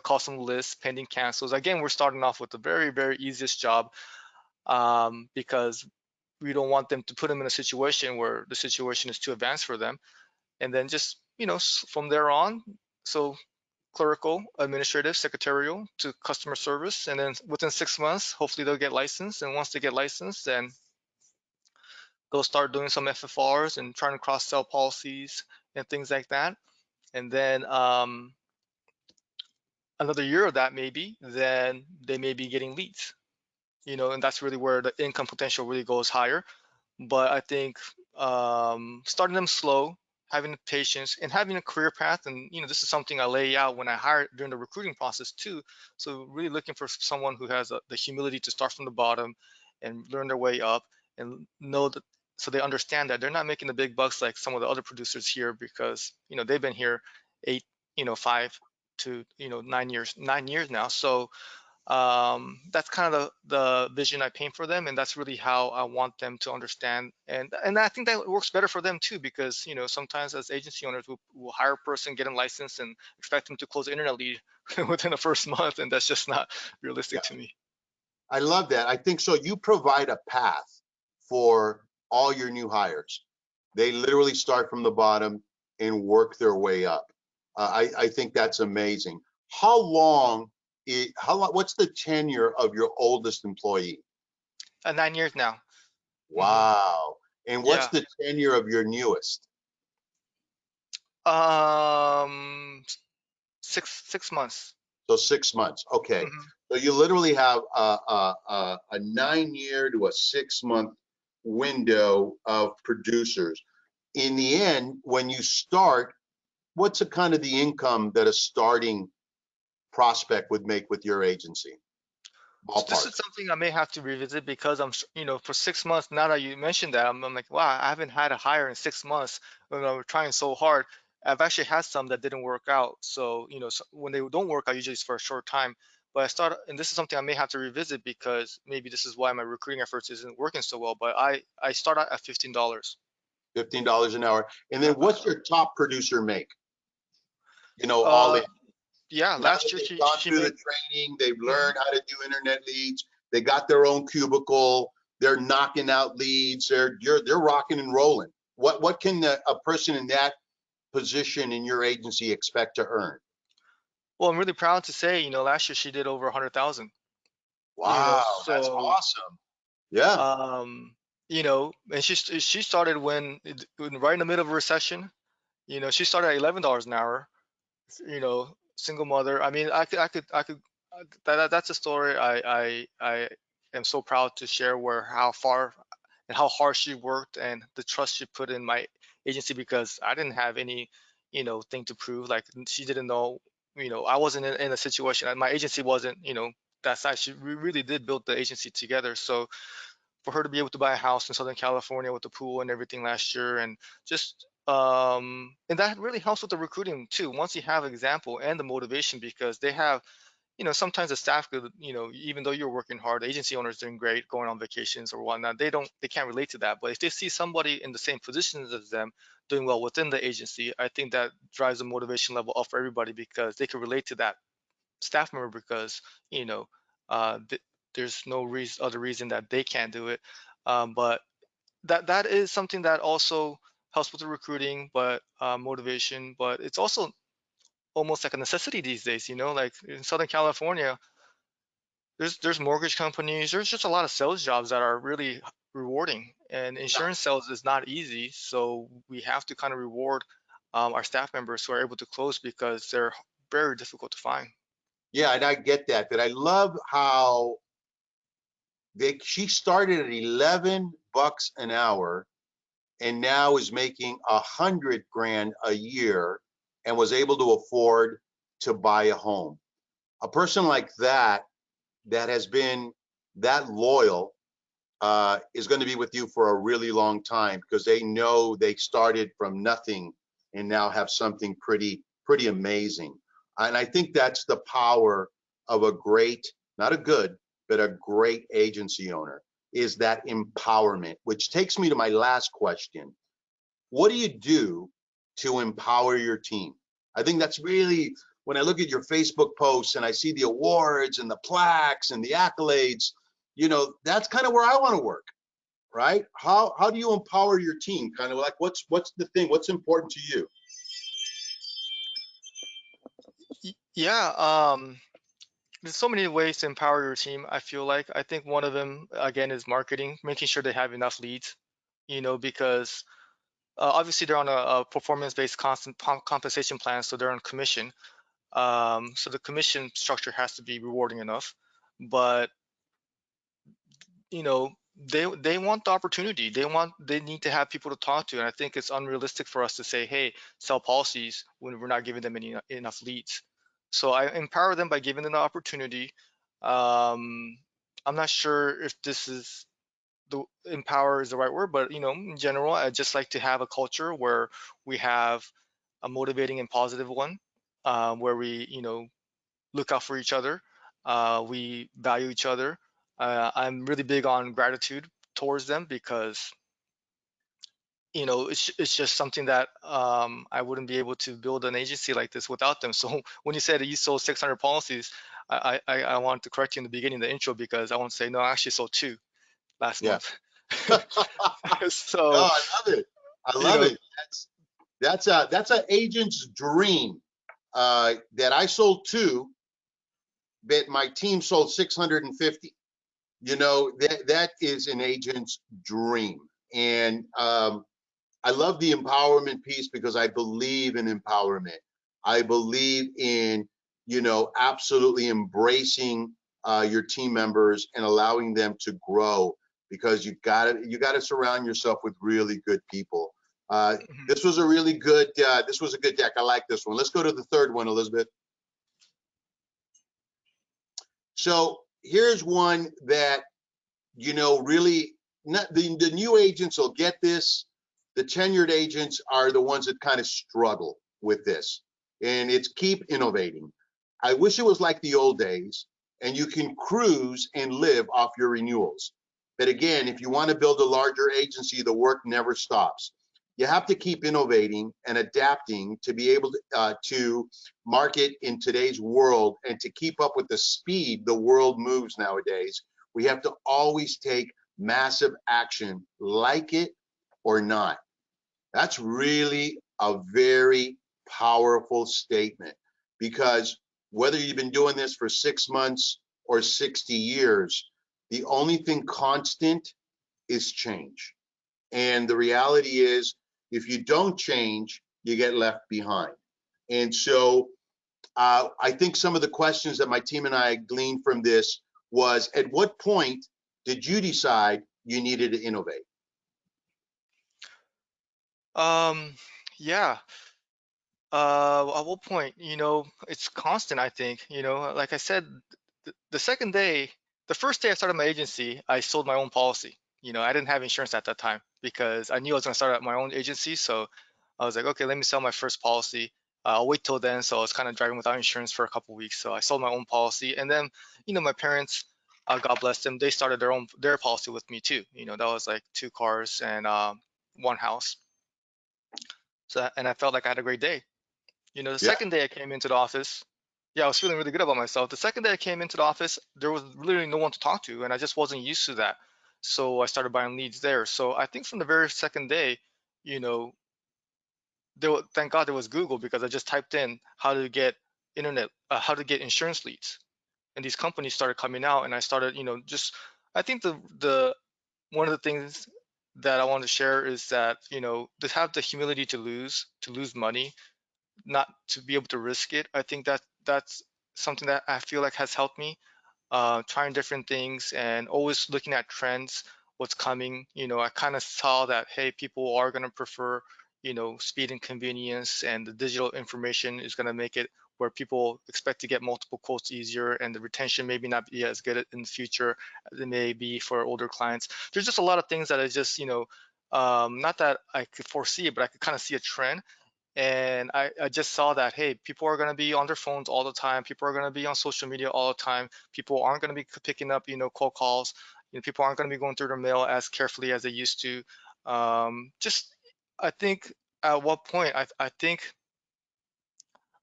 call some lists, pending cancels. Again, we're starting off with the very, very easiest job because we don't want them to put them in a situation where the situation is too advanced for them. And then just, from there on, so clerical, administrative, secretarial to customer service. And then within 6 months, hopefully they'll get licensed. And once they get licensed, then they'll start doing some FFRs and trying to cross-sell policies and things like that. And then another year of that maybe, then they may be getting leads, and that's really where the income potential really goes higher. But I think starting them slow, having the patience, and having a career path, and this is something I lay out when I hire during the recruiting process too. So really looking for someone who has the humility to start from the bottom and learn their way up, and know that, so they understand that they're not making the big bucks like some of the other producers here, because they've been here 5 to 9 years now. So that's kind of the vision I paint for them, and that's really how I want them to understand. And I think that works better for them too, because sometimes as agency owners we'll hire a person, get them licensed, and expect them to close an internet lead within the first month, and that's just not realistic to me. I love that. I think so. You provide a path for all your new hires. They literally start from the bottom and work their way up. I think that's amazing. How long? What's the tenure of your oldest employee? 9 years now. Wow. And what's Yeah. the tenure of your newest? 6 months. So 6 months. Okay. So you literally have a 9-year to a 6-month window of producers. In the end, when you start, what's the kind of the income that a starting prospect would make with your agency? So this Ballpark. is something I may have to revisit, because I'm, for 6 months, now that you mentioned that, I'm like, wow, I haven't had a hire in 6 months. We're trying so hard. I've actually had some that didn't work out. So, so when they don't work out, usually it's for a short time. But and this is something I may have to revisit, because maybe this is why my recruiting efforts isn't working so well. But I start out at $15. $15 an hour. And then Yeah. what's your top producer make? All in. Yeah, Now last that year they've she gone she through the made. training, they've learned how to do internet leads, they got their own cubicle, they're knocking out leads, they're rocking and rolling. What can a person in that position in your agency expect to earn? Well, I'm really proud to say, last year she did over 100,000. Wow, that's So awesome. Yeah. and she started right in the middle of a recession. She started at $11 an hour. Single mother. I mean, I could. That's a story I am so proud to share how far and how hard she worked and the trust she put in my agency, because I didn't have any, thing to prove. Like, she didn't know, I wasn't in a situation, and my agency wasn't, that size. We really did build the agency together. So for her to be able to buy a house in Southern California with the pool and everything last year, and just and that really helps with the recruiting too. Once you have example and the motivation, because they have, sometimes the staff could, even though you're working hard, the agency owner is doing great, going on vacations or whatnot, they can't relate to that. But if they see somebody in the same positions as them doing well within the agency, I think that drives the motivation level up for everybody, because they can relate to that staff member, because uh, th- there's no other reason that they can't do it. But that is something that also helps with the recruiting, but motivation. But it's also almost like a necessity these days. Like in Southern California, there's mortgage companies. There's just a lot of sales jobs that are really rewarding, and insurance sales is not easy. So we have to kind of reward our staff members who are able to close, because they're very difficult to find. Yeah, and I get that, but I love how she started at 11 bucks an hour and now is making 100 grand a year and was able to afford to buy a home. A person like that has been that loyal is going to be with you for a really long time, because they know they started from nothing and now have something pretty amazing. And I think that's the power of a great, not a good, but a great agency owner, is that empowerment, which takes me to my last question. What do you do to empower your team? I think that's really, when I look at your Facebook posts and I see the awards and the plaques and the accolades, that's kind of where I want to work, right? How do you empower your team? Kind of like, what's the thing? What's important to you? Yeah, there's so many ways to empower your team. I think one of them, again, is marketing, making sure they have enough leads. Because obviously they're on a performance-based constant compensation plan, so they're on commission. So the commission structure has to be rewarding enough, but they want the opportunity. They need to have people to talk to, and I think it's unrealistic for us to say, hey, sell policies, when we're not giving them enough leads. So I empower them by giving them the opportunity. I'm not sure if this is the empower is the right word, but in general, I just like to have a culture where we have a motivating and positive one, where we look out for each other, we value each other. I'm really big on gratitude towards them, because it's just something that I wouldn't be able to build an agency like this without them. So when you said that you sold 600 policies, I wanted to correct you in the beginning, the intro, because I want to say, no, I actually sold 2 last Yeah. month. No, So I love it. I you love know it. That's an agent's dream. That I sold 2, but my team sold 650. That is an agent's dream. And I love the empowerment piece, because I believe in empowerment. I believe in, absolutely embracing your team members and allowing them to grow, because you gotta surround yourself with really good people. mhm. This was a really good, this was a good deck. I like this one. Let's go to the third one, Elizabeth. So here's one that, really, not the new agents will get this. The tenured agents are the ones that kind of struggle with this. And it's keep innovating. I wish it was like the old days and you can cruise and live off your renewals. But again, if you want to build a larger agency, the work never stops. You have to keep innovating and adapting to be able to market in today's world, and to keep up with the speed the world moves nowadays. We have to always take massive action, like it or not. That's really a very powerful statement, because whether you've been doing this for 6 months or 60 years, the only thing constant is change. And the reality is, if you don't change, you get left behind. And so I think some of the questions that my team and I gleaned from this was, at what point did you decide you needed to innovate? Yeah. At what point? It's constant, I think. Like I said, the second day, the first day I started my agency, I sold my own policy. I didn't have insurance at that time because I knew I was going to start my own agency. So I was like, okay, let me sell my first policy. I'll wait till then. So I was kind of driving without insurance for a couple weeks. So I sold my own policy, and then, my parents, God bless them, they started their policy with me too. That was like 2 cars and one house. So and I felt like I had a great day. The Yeah. second day I came into the office, yeah, I was feeling really good about myself. The second day I came into the office, there was literally no one to talk to, and I just wasn't used to that. So I started buying leads there. So I think from the very second day, you know, thank God there was Google, because I just typed in how to get insurance leads, and these companies started coming out, and I started, just I think the one of the things that I want to share is that, to have the humility to lose money, not to be able to risk it. I think that's something that I feel like has helped me, trying different things and always looking at trends, what's coming. I kind of saw that, hey, people are going to prefer, speed and convenience, and the digital information is going to make it where people expect to get multiple quotes easier, and the retention maybe not be as good in the future as it may be for older clients. There's just a lot of things that I just, not that I could foresee it, but I could kind of see a trend. And I just saw that, hey, people are going to be on their phones all the time. People are going to be on social media all the time. People aren't going to be picking up, cold calls. People aren't going to be going through their mail as carefully as they used to. Just, I think at what point,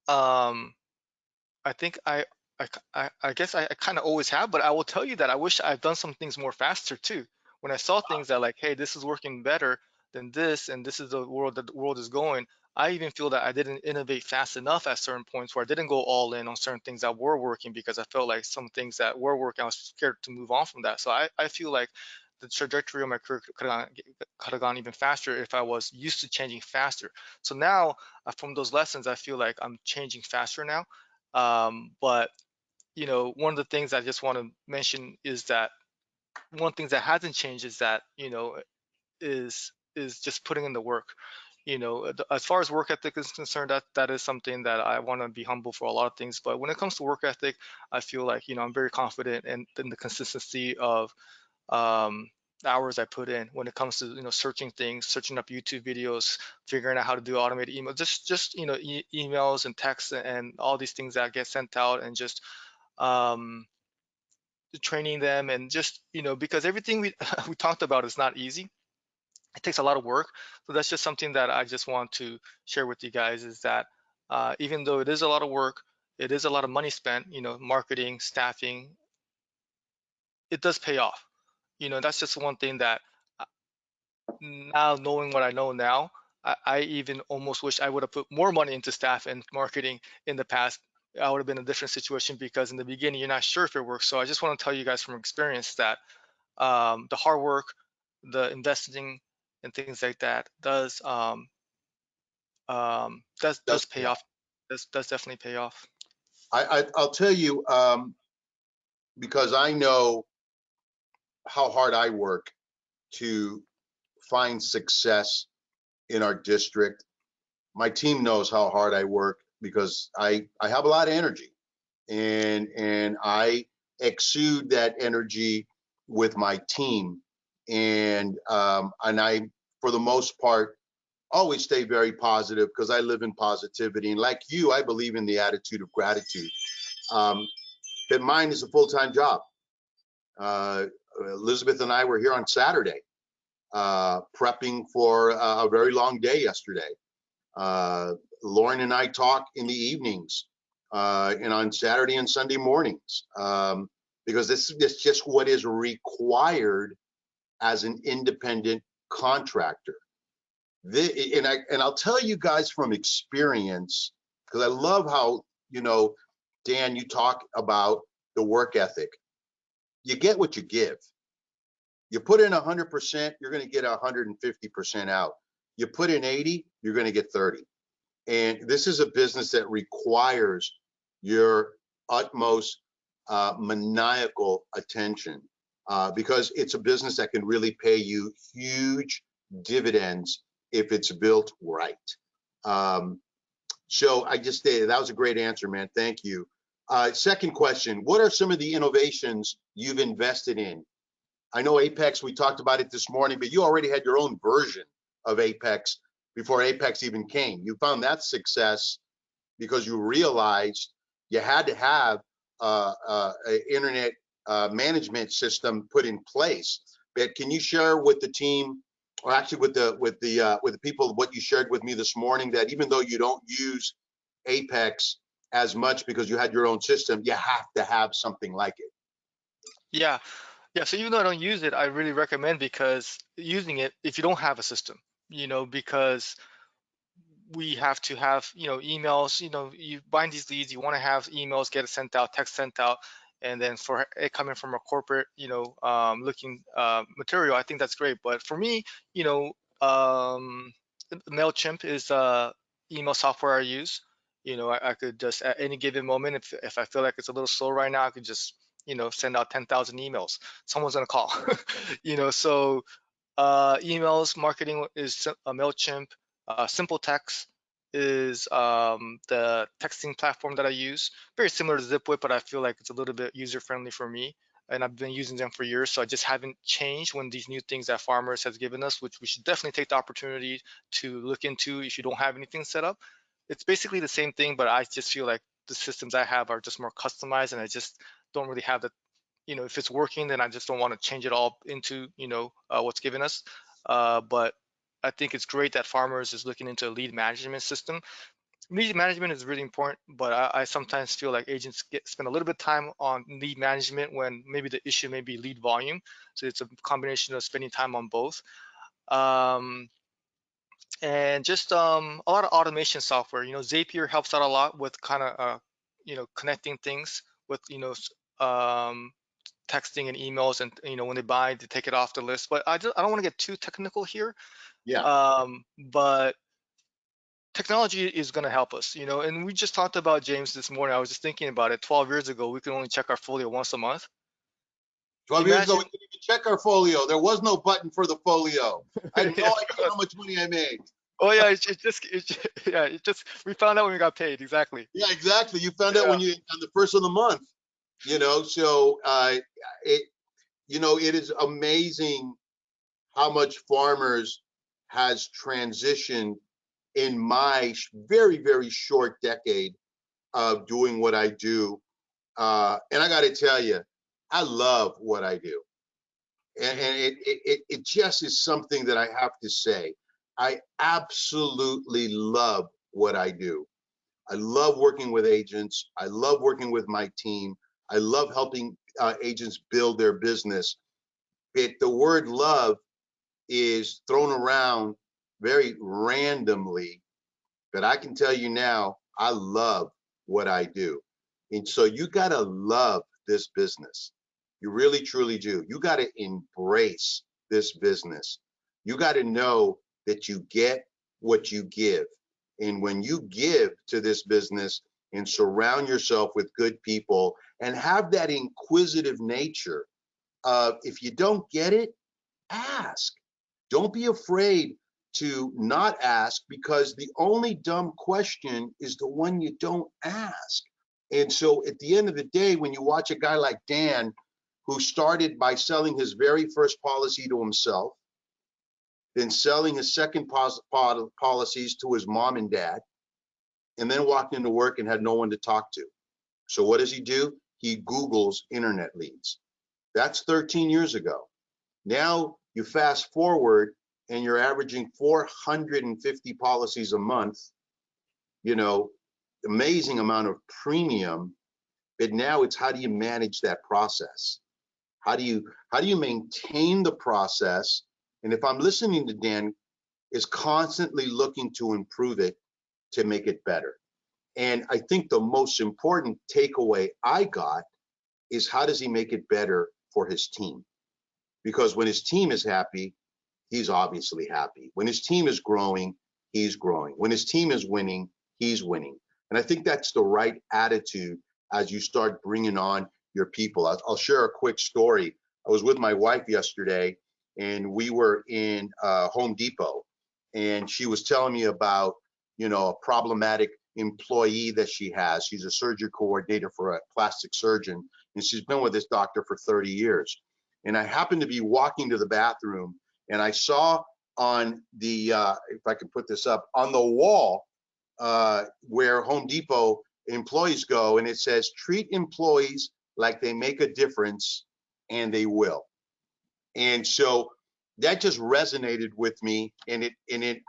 um, I think I guess I kind of always have, but I will tell you that I wish I've done some things more faster too. When I saw things that, like, hey, this is working better than this, and this is the world that the world is going, I even feel that I didn't innovate fast enough at certain points, where I didn't go all in on certain things that were working, because I felt like some things that were working, I was scared to move on from that. So I feel like the trajectory of my career could have gone even faster if I was used to changing faster. So now, from those lessons, I feel like I'm changing faster now. But one of the things I just want to mention is that one thing that hasn't changed is that, is just putting in the work. As far as work ethic is concerned, that is something that I want to be humble for a lot of things. But when it comes to work ethic, I feel like, I'm very confident in the consistency of the hours I put in when it comes to, searching things, searching up YouTube videos, figuring out how to do automated email, just emails and texts and all these things that get sent out, and just um, training them, and just, because everything we we talked about is not easy. It takes a lot of work. So that's just something that I just want to share with you guys, is that even though it is a lot of work, it is a lot of money spent, marketing, staffing, it does pay off. That's just one thing that, now knowing what I know now, I even almost wish I would have put more money into staff and marketing in the past. I would have been in a different situation, because in the beginning, you're not sure if it works. So I just want to tell you guys from experience that the hard work, the investing, and things like that does pay off. Does definitely pay off. I'll tell you, because I know how hard I work to find success in our district. My team knows how hard I work, because I have a lot of energy, and I exude that energy with my team, and I, for the most part, always stay very positive, because I live in positivity, and like you, I believe in the attitude of gratitude. But mine is a full-time job. Elizabeth and I were here on Saturday, prepping for a very long day yesterday. Lauren and I talk in the evenings, and on Saturday and Sunday mornings, because this is just what is required as an independent contractor. I'll tell you guys from experience, because I love how, Dan, you talk about the work ethic. You get what you give. You put in 100%, you're going to get 150% out. You put in 80, you're going to get 30. And this is a business that requires your utmost maniacal attention. because it's a business that can really pay you huge dividends if it's built right. So I just stated that was a great answer, man. Thank you. Second question, what are some of the innovations you've invested in? I know Apex, we talked about it this morning, but you already had your own version of Apex before Apex even came. You found that success because you realized you had to have an internet management system put in place. But can you share with the team, or actually with the people, what you shared with me this morning, that even though you don't use Apex as much because you had your own system, you have to have something like it? Yeah. Yeah, so even though I don't use it, I really recommend because using it if you don't have a system, because we have to have, emails, you bind these leads, you want to have emails get sent out, text sent out, and then for it coming from a corporate, looking material, I think that's great. But for me, MailChimp is email software I use. I could just at any given moment, if I feel like it's a little slow right now, I could just, send out 10,000 emails. Someone's gonna call, so emails marketing is MailChimp. Simple Text is the texting platform that I use. Very similar to Zipwhip, but I feel like it's a little bit user-friendly for me. And I've been using them for years, so I just haven't changed when these new things that Farmers has given us, which we should definitely take the opportunity to look into if you don't have anything set up. It's basically the same thing, but I just feel like the systems I have are just more customized, and I just don't really have the, if it's working, then I just don't want to change it all into, what's given us. But I think it's great that Farmers is looking into a lead management system. Lead management is really important, but I sometimes feel like agents spend a little bit of time on lead management when maybe the issue may be lead volume. So it's a combination of spending time on both. And just a lot of automation software. Zapier helps out a lot with kind of connecting things with texting and emails, and when they buy, they take it off the list. But I don't want to get too technical here. Yeah. But technology is going to help us, and we just talked about, James, this morning. I was just thinking about it. 12 years ago, we could only check our folio once a month. 12 years ago, we couldn't even check our folio. There was no button for the folio. I had no idea how much money I made. Oh yeah, it just we found out when we got paid. Exactly. Yeah, exactly. You found out when you on the first of the month. So it is amazing how much Farmers has transitioned in my very, very short decade of doing what I do. And I got to tell you, I love what I do. And it just is something that I have to say. I absolutely love what I do. I love working with agents. I love working with my team. I love helping agents build their business. The word love is thrown around very randomly, but I can tell you now, I love what I do. And so you got to love this business. You really, truly do. You got to embrace this business. You got to know that you get what you give. And when you give to this business and surround yourself with good people and have that inquisitive nature of, if you don't get it, ask. Don't be afraid to not ask, because the only dumb question is the one you don't ask. And so at the end of the day, when you watch a guy like Dan, who started by selling his very first policy to himself, then selling his second policies to his mom and dad, and then walked into work and had no one to talk to. So what does he do? He Googles internet leads. That's 13 years ago. Now you fast forward and you're averaging 450 policies a month, amazing amount of premium. But now it's, how do you manage that process? How do you maintain the process? And if I'm listening to Dan, is constantly looking to improve it, to make it better. And I think the most important takeaway I got is, how does he make it better for his team? Because when his team is happy, he's obviously happy. When his team is growing, he's growing. When his team is winning, he's winning. And I think that's the right attitude as you start bringing on your people. I'll share a quick story. I was with my wife yesterday, and we were in Home Depot, and she was telling me about, you know, a problematic employee that she has. She's a surgery coordinator for a plastic surgeon, and she's been with this doctor for 30 years. And I happened to be walking to the bathroom, and I saw on the, if I can put this up, on the wall where Home Depot employees go, and it says, treat employees like they make a difference, and they will. And so that just resonated with me, and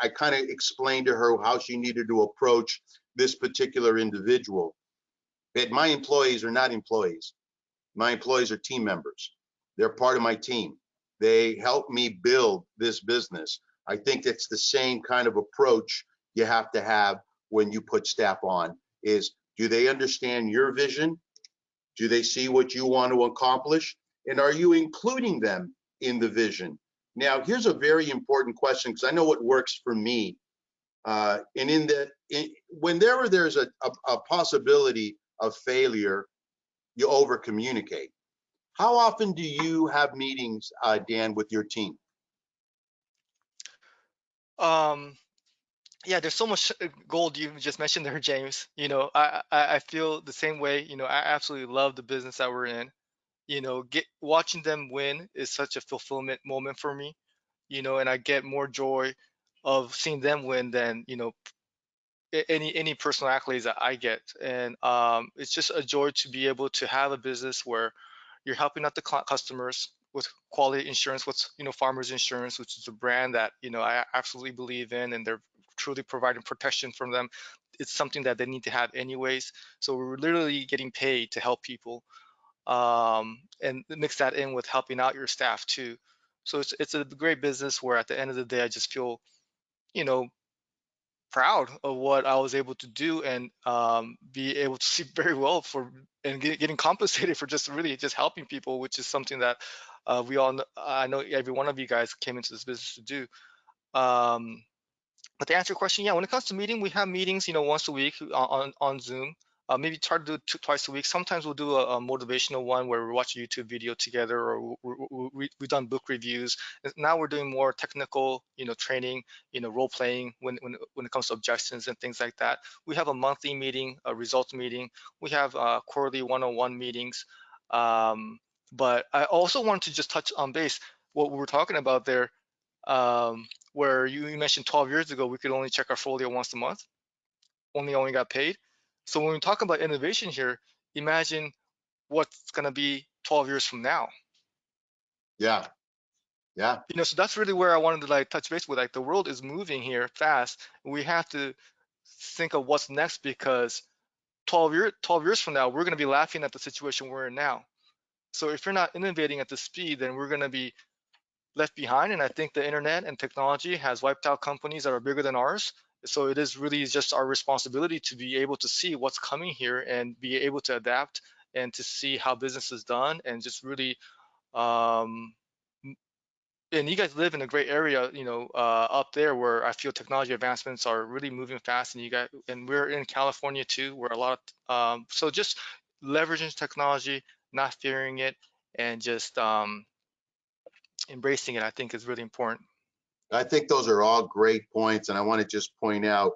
I kind of explained to her how she needed to approach this particular individual. That my employees are not employees. My employees are team members. They're part of my team. They help me build this business. I think that's the same kind of approach you have to have when you put staff on. Is, do they understand your vision? Do they see what you want to accomplish? And are you including them in the vision? Now, here's a very important question, because I know what works for me. Whenever there's a possibility of failure, you over communicate. How often do you have meetings, Dan, with your team? Yeah, there's so much gold you just mentioned there, James. You know, I feel the same way. You know, I absolutely love the business that we're in. You know, watching them win is such a fulfillment moment for me. You know, and I get more joy of seeing them win than, you know, any personal accolades that I get. And it's just a joy to be able to have a business where you're helping out the customers with quality insurance, what's, you know, Farmers Insurance, which is a brand that, you know, I absolutely believe in, and they're truly providing protection from them. It's something that they need to have anyways. So we're literally getting paid to help people, and mix that in with helping out your staff too. So it's a great business where at the end of the day, I just feel, you know, proud of what I was able to do, and be able to sleep very well for, and getting compensated for just really just helping people, which is something that we all know, I know every one of you guys came into this business to do. Um, but to answer your question, yeah, when it comes to meeting, we have meetings, you know, once a week on Zoom. Maybe try to do it twice a week. Sometimes we'll do a motivational one where we watch a YouTube video together, or we've done book reviews. Now we're doing more technical, you know, training, you know, role playing when it comes to objections and things like that. We have a monthly meeting, a results meeting. We have quarterly one-on-one meetings. But I also wanted to just touch on base what we were talking about there. Where you mentioned 12 years ago, we could only check our folio once a month, only got paid. So when we talk about innovation here, imagine what's going to be 12 years from now. Yeah, yeah. You know, so that's really where I wanted to like touch base with. Like, the world is moving here fast. We have to think of what's next, because 12 years from now, we're going to be laughing at the situation we're in now. So if you're not innovating at the speed, then we're going to be left behind. And I think the internet and technology has wiped out companies that are bigger than ours. So it is really just our responsibility to be able to see what's coming here and be able to adapt, and to see how business is done, and just really, and you guys live in a great area, you know, up there, where I feel technology advancements are really moving fast, and we're in California too, where a lot of, so just leveraging technology, not fearing it, and just embracing it, I think, is really important. I think those are all great points, and I want to just point out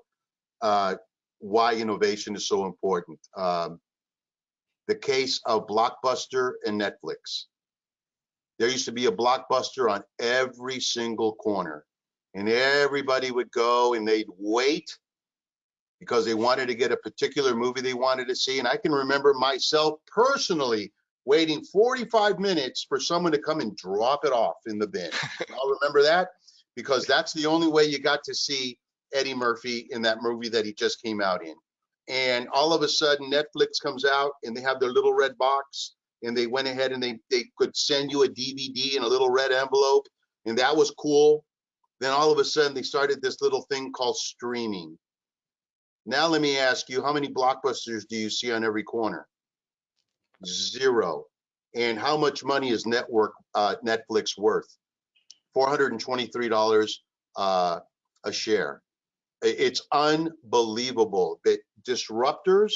why innovation is so important. The case of Blockbuster and Netflix. There used to be a Blockbuster on every single corner, and everybody would go and they'd wait because they wanted to get a particular movie they wanted to see. And I can remember myself personally waiting 45 minutes for someone to come and drop it off in the bin. I'll remember that, because that's the only way you got to see Eddie Murphy in that movie that he just came out in. And all of a sudden, Netflix comes out and they have their little red box, and they went ahead and they could send you a DVD in a little red envelope, and that was cool. Then all of a sudden, they started this little thing called streaming. Now let me ask you, how many Blockbusters do you see on every corner? Zero. And how much money is Netflix worth? $423 a share. It's unbelievable that disruptors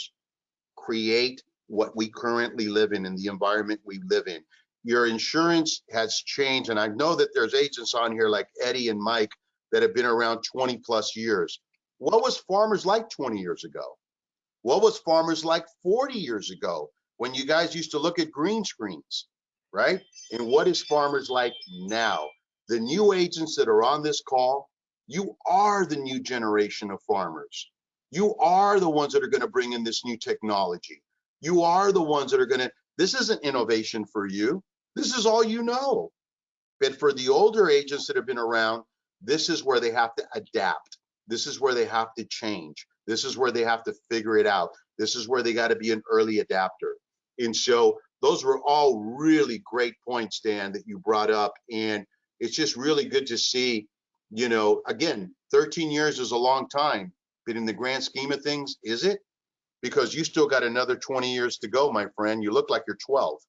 create what we currently live in the environment we live in. your insurance has changed. And I know that there's agents on here like Eddie and Mike that have been around 20 plus years. What was Farmers like 20 years ago? What was Farmers like 40 years ago when you guys used to look at green screens, right? And what is Farmers like now? The new agents that are on this call, you are the new generation of farmers. You are the ones that are going to bring in this new technology. You are the ones that are going to, this isn't innovation for you. This is all you know. But for the older agents that have been around, this is where they have to adapt. This is where they have to change. This is where they have to figure it out. This is where they got to be an early adapter. And so those were all really great points, Dan, that you brought up. And it's just really good to see, you know, again, 13 years is a long time, but in the grand scheme of things, is it? Because you still got another 20 years to go, my friend. You look like you're 12.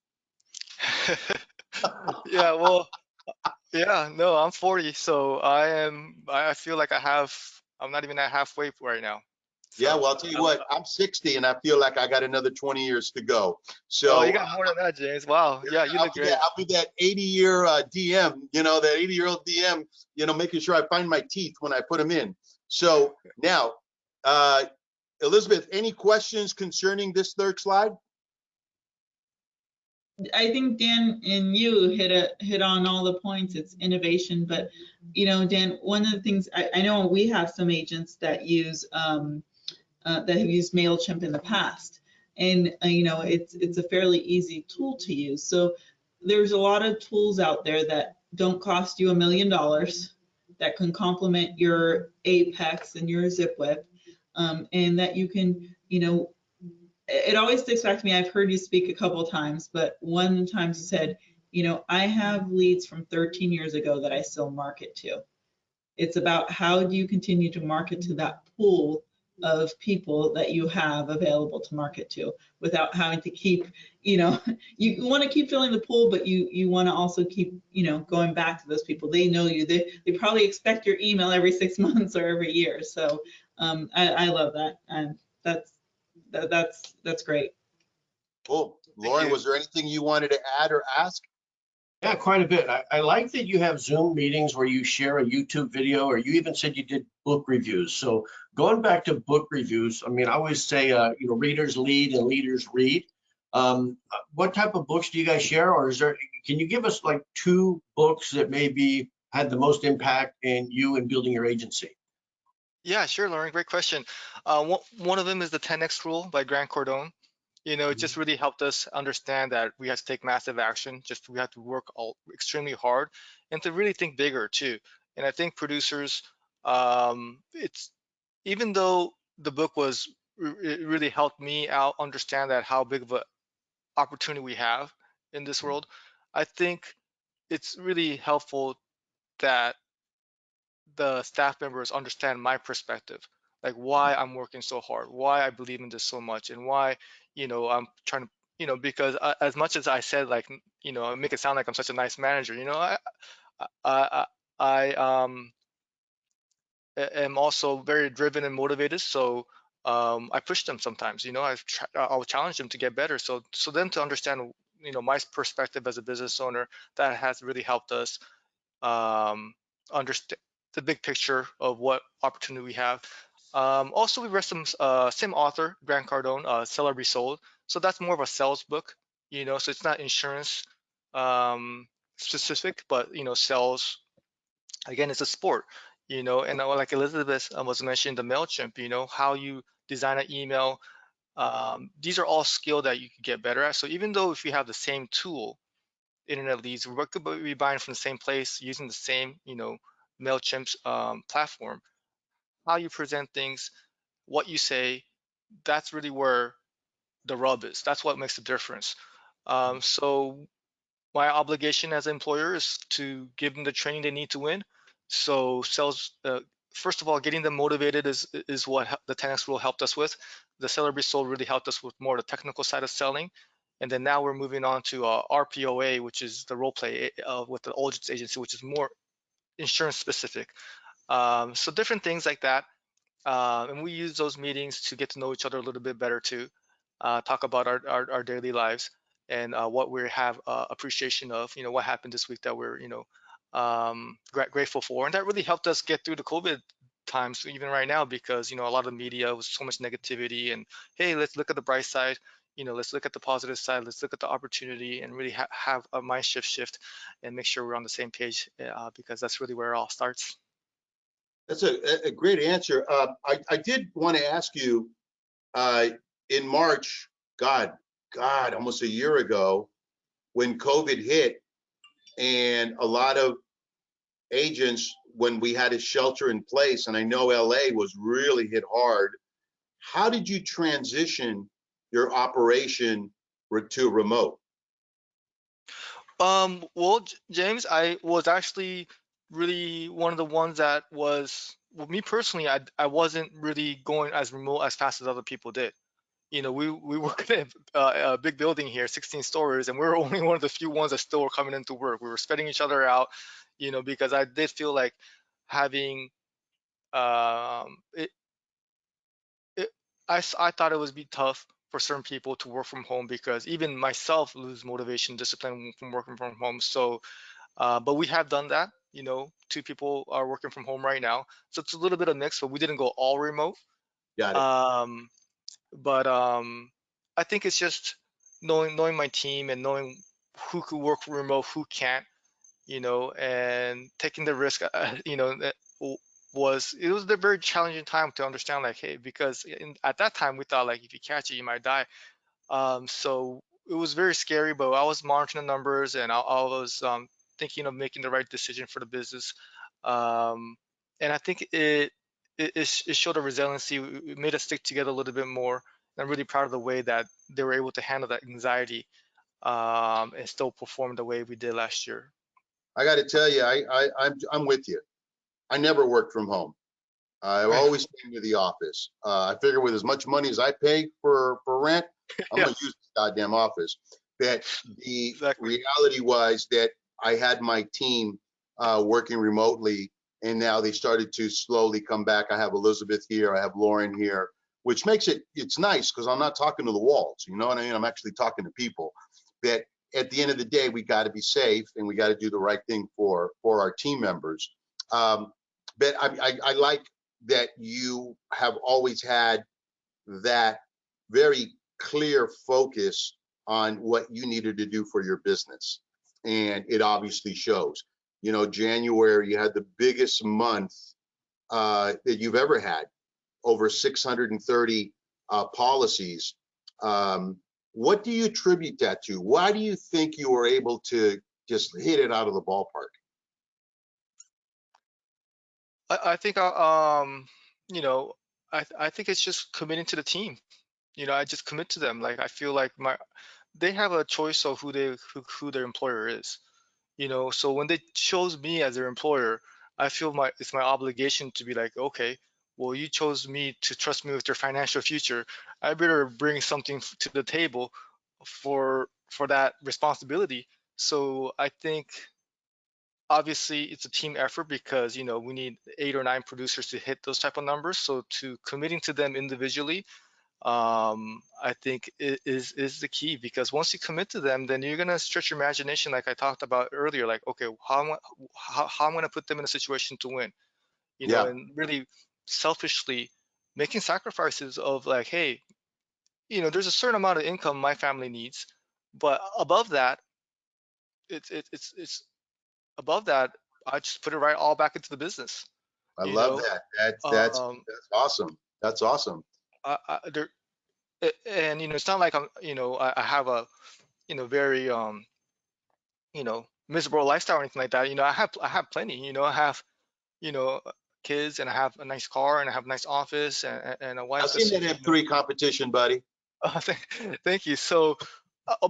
Yeah, well, yeah, no, I'm 40, so I feel like I'm not even at halfway right now. Yeah, So, well, I'll tell you what, I'm 60 and I feel like I got another 20 years to go. oh, So you got more than that, James. Wow. Yeah, you look great. I'll be that 80-year DM, you know, that 80-year-old DM, you know, making sure I find my teeth when I put them in. So now, Elizabeth, any questions concerning this third slide? I think Dan and you hit on all the points. It's innovation, but you know, Dan, one of the things I know we have some agents that use that have used MailChimp in the past, and you know, it's a fairly easy tool to use. So there's a lot of tools out there that don't cost you $1 million that can complement your Apex and your ZipWhip, and that you can, you know, it always sticks back to me. I've heard you speak a couple of times, but one of the times you said, you know, I have leads from 13 years ago that I still market to. It's about how do you continue to market to that pool of people that you have available to market to without having to keep, you know, you want to keep filling the pool, but you want to also keep, you know, going back to those people. They know you. They probably expect your email every 6 months or every year. So I love that. And that's great. Cool. Lauren, you. was there anything you wanted to add or ask? Yeah, quite a bit. I like that you have Zoom meetings where you share a YouTube video, or you even said you did book reviews. So going back to book reviews, I mean, I always say, you know, readers lead and leaders read. What type of books do you guys share, or is there? Can you give us like 2 books that maybe had the most impact in you in building your agency? Yeah, sure, Lauren. Great question. One of them is the 10X Rule by Grant Cardone. You know, it just really helped us understand that we have to take massive action. Just we have to work extremely hard and to really think bigger too. And I think producers, it's even though the book it really helped me out understand that how big of an opportunity we have in this world. I think it's really helpful that the staff members understand my perspective, like why I'm working so hard, why I believe in this so much, and why, you know, I'm trying to, you know, because as much as I said, like, you know, make it sound like I'm such a nice manager, you know, I am also very driven and motivated. So I push them sometimes, you know, I'll challenge them to get better. So them to understand, you know, my perspective as a business owner, that has really helped us understand the big picture of what opportunity we have. Also, we read some same author, Grant Cardone, Sell or Be Sold. So that's more of a sales book, you know. So it's not insurance specific, but you know, sales. Again, it's a sport, you know. And like Elizabeth was mentioning, the Mailchimp, you know, how you design an email. These are all skill that you can get better at. So even though if you have the same tool, internet leads, we could be buying from the same place, using the same, you know, Mailchimp's platform. How you present things, what you say, that's really where the rub is. That's what makes the difference. So my obligation as an employer is to give them the training they need to win. So sales, first of all, getting them motivated is what the 10X Rule helped us with. The Seller Be Sold really helped us with more the technical side of selling. And then now we're moving on to RPOA, which is the role play with the Olgits agency, which is more insurance specific. So different things like that. And we use those meetings to get to know each other a little bit better too, talk about our daily lives. and what we have appreciation of, what happened this week that we're, grateful for. And that really helped us get through the COVID times, even right now, because, a lot of the media was so much negativity, and hey, let's look at the bright side, let's look at the positive side, let's look at the opportunity, and really have a mind shift and make sure we're on the same page, because that's really where it all starts. That's a great answer. I did want to ask you, in March, God, almost a year ago, when COVID hit, and a lot of agents, when we had a shelter in place, and I know LA was really hit hard, how did you transition your operation to remote? Well, James, I was actually really one of the ones that was, well, me personally, I wasn't really going as remote as fast as other people did. We work in a big building here, 16 stories, and we were only one of the few ones that still were coming into work. We were spreading each other out, because I did feel like having it, I thought it would be tough for certain people to work from home, because even myself lose motivation, discipline from working from home. So, but we have done that. 2 people are working from home right now, so it's a little bit of mix. But we didn't go all remote. Got it. But I think it's just knowing my team and knowing who could work remote, who can't, and taking the risk. That it was a very challenging time to understand, like, hey, because at that time we thought, like, if you catch it, you might die. So it was very scary, but I was monitoring the numbers, and I was thinking of making the right decision for the business. And I think it showed a resiliency. It made us stick together a little bit more. I'm really proud of the way that they were able to handle that anxiety, and still perform the way we did last year. I got to tell you, I'm with you. I never worked from home. I Right. always came to the office. I figure with as much money as I pay for rent, I'm Yeah. gonna use this goddamn office. That the Exactly. reality was that I had my team working remotely, and now they started to slowly come back. I have Elizabeth here, I have Lauren here, which makes it's nice because I'm not talking to the walls. You know what I mean? I'm actually talking to people. That at the end of the day, we got to be safe and we got to do the right thing for our team members. But I like that you have always had that very clear focus on what you needed to do for your business. And it obviously shows. January, you had the biggest month that you've ever had, over 630 policies. What do you attribute that to? Why do you think you were able to just hit it out of the ballpark? I think I think it's just committing to the team. I just commit to them. Like, I feel like they have a choice of who their employer is. So when they chose me as their employer, I feel it's my obligation to be like, okay, well, you chose me to trust me with your financial future. I better bring something to the table for that responsibility. So I think obviously it's a team effort, because we need 8 or 9 producers to hit those type of numbers. So to committing to them individually, I think is the key, because once you commit to them, then you're gonna stretch your imagination, like I talked about earlier. Like, okay, how I'm gonna put them in a situation to win, Yeah, and really selfishly making sacrifices of, like, hey, there's a certain amount of income my family needs, but above that, it's above that, I just put it right all back into the business. I You love know, that. um, That's awesome. That's awesome. there, and it's not like I have a very miserable lifestyle or anything like that. I have plenty. I have you know kids, and I have a nice car, and I have a nice office, and a I've wife seen that's that M3 competition, buddy. thank you. So, uh,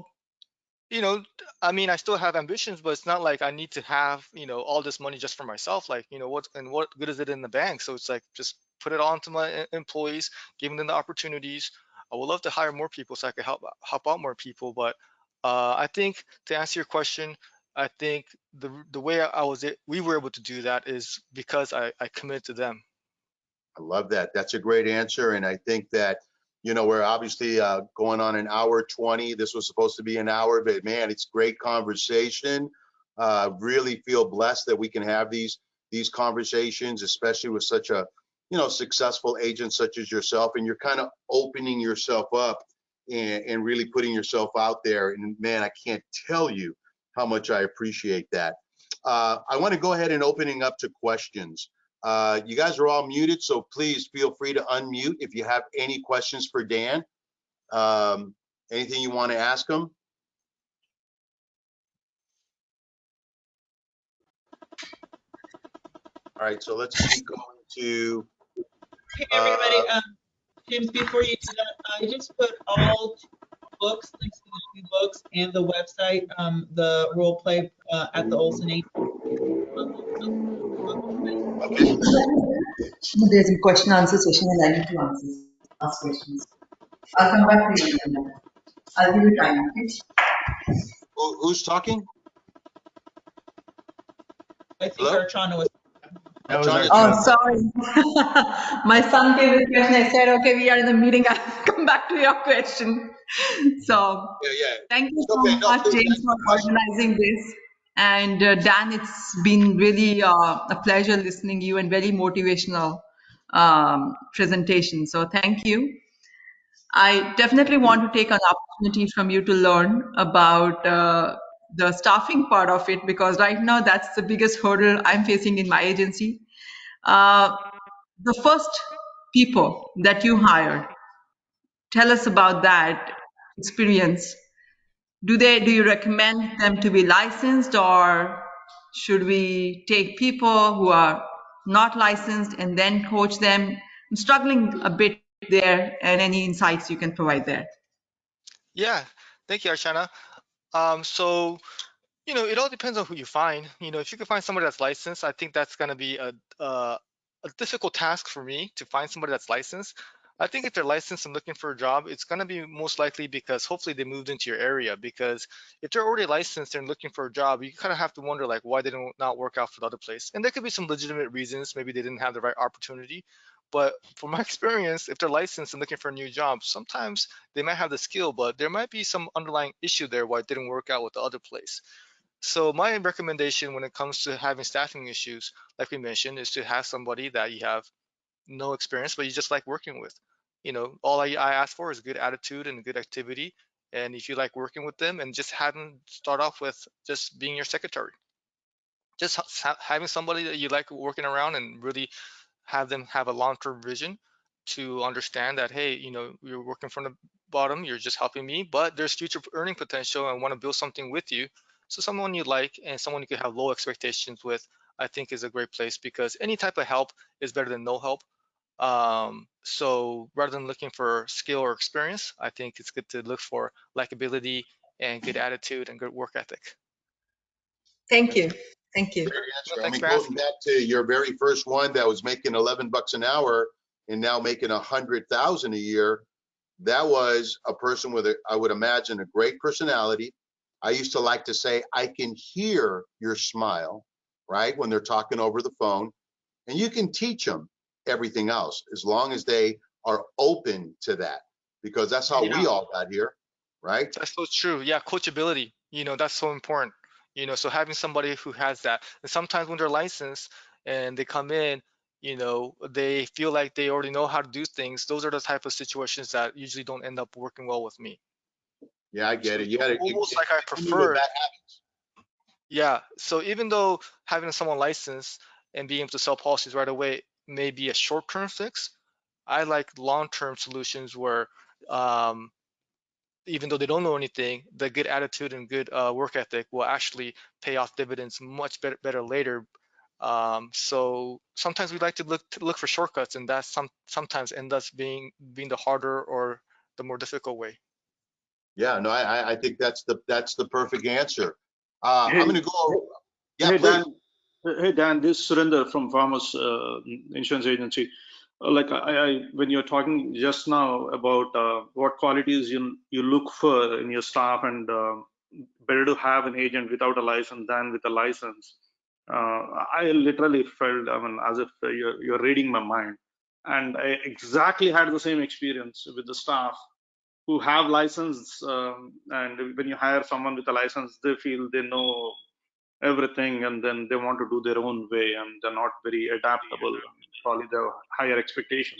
you know, I mean, I still have ambitions, but it's not like I need to have, all this money just for myself. Like, what good is it in the bank? So it's like, just put it on to my employees, giving them the opportunities. I would love to hire more people so I could help out more people. But I think, to answer your question, I think the way we were able to do that is because I committed to them. I love that. That's a great answer. And I think that You know, we're obviously going on an hour 20. This was supposed to be an hour, but man, it's great conversation. Really feel blessed that we can have these conversations, especially with such a, you know, successful agent such as yourself. And you're kind of opening yourself up and really putting yourself out there. And man, I can't tell you how much I appreciate that. I want to go ahead and opening up to questions. You guys are all muted, so please feel free to unmute if you have any questions for Dan. Anything you want to ask him? All right, so let's keep going to. Hey, everybody. James, before you do that, I just put all books, links to the 2 books and the website, the role play at the Olsen 8. Okay. There's a question answer session and I need to ask questions. I'll come back to you on that. I'll give you time, okay? Who's talking? I think Hello? Archana was. Oh, sorry. My son came with a question. I said, okay, we are in the meeting. I'll come back to your question. So Yeah. thank you so Okay, no, much, please, James, for organizing this. And Dan, it's been really a pleasure listening to you and very motivational presentation. So thank you. I definitely want to take an opportunity from you to learn about the staffing part of it, because right now that's the biggest hurdle I'm facing in my agency. The first people that you hired, tell us about that experience. Do you recommend them to be licensed, or should we take people who are not licensed and then coach them? I'm struggling a bit there, and any insights you can provide there. Yeah, thank you, Archana. So, you know, it all depends on who you find. You know, if you can find somebody that's licensed, I think that's going to be a difficult task for me to find somebody that's licensed. I think if they're licensed and looking for a job, it's going to be most likely because hopefully they moved into your area. Because if they're already licensed and looking for a job, you kind of have to wonder like why they don't not work out for the other place. And there could be some legitimate reasons. Maybe they didn't have the right opportunity. But from my experience, if they're licensed and looking for a new job, sometimes they might have the skill, but there might be some underlying issue there why it didn't work out with the other place. So my recommendation when it comes to having staffing issues, like we mentioned, is to have somebody that you have no experience, but you just like working with. You know, all I ask for is good attitude and good activity. And if you like working with them, and just have them start off with just being your secretary. Just having somebody that you like working around and really have them have a long-term vision to understand that, hey, you know, you're working from the bottom, you're just helping me, but there's future earning potential and want to build something with you. So someone you like and someone you can have low expectations with, I think is a great place, because any type of help is better than no help. So rather than looking for skill or experience, I think it's good to look for likability and good attitude and good work ethic. Thank you. Thank you. Great answer. Well, I thanks mean, for going asking. back to your very first one that was making $11 an hour and now making 100,000 a year, that was a person with I would imagine, a great personality. I used to like to say, I can hear your smile, right, when they're talking over the phone. And you can teach them everything else as long as they are open to that, because that's how we all got here, right? That's so true. Yeah, coachability, you know, that's so important. You know, so having somebody who has that, and sometimes when they're licensed and they come in, you know, they feel like they already know how to do things. Those are the type of situations that usually don't end up working well with me. Yeah, I get So it. You had it. almost like I prefer. Yeah. So even though having someone licensed and being able to sell policies right away may be a short-term fix, I like long-term solutions where even though they don't know anything, the good attitude and good work ethic will actually pay off dividends much better later. So sometimes we like to look for shortcuts, and that sometimes ends up being the harder or the more difficult way. Yeah, no, I think that's the perfect answer. Hey, I'm going to go. Yeah, hey please. Dan, hey Dan, this is Surinder from Farmers Insurance Agency. When you're talking just now about what qualities you look for in your staff, and better to have an agent without a license than with a license, I literally felt, I mean, as if you're reading my mind. And I exactly had the same experience with the staff who have license, and when you hire someone with a license, they feel they know everything, and then they want to do their own way, and they're not very adaptable. Probably the higher expectation.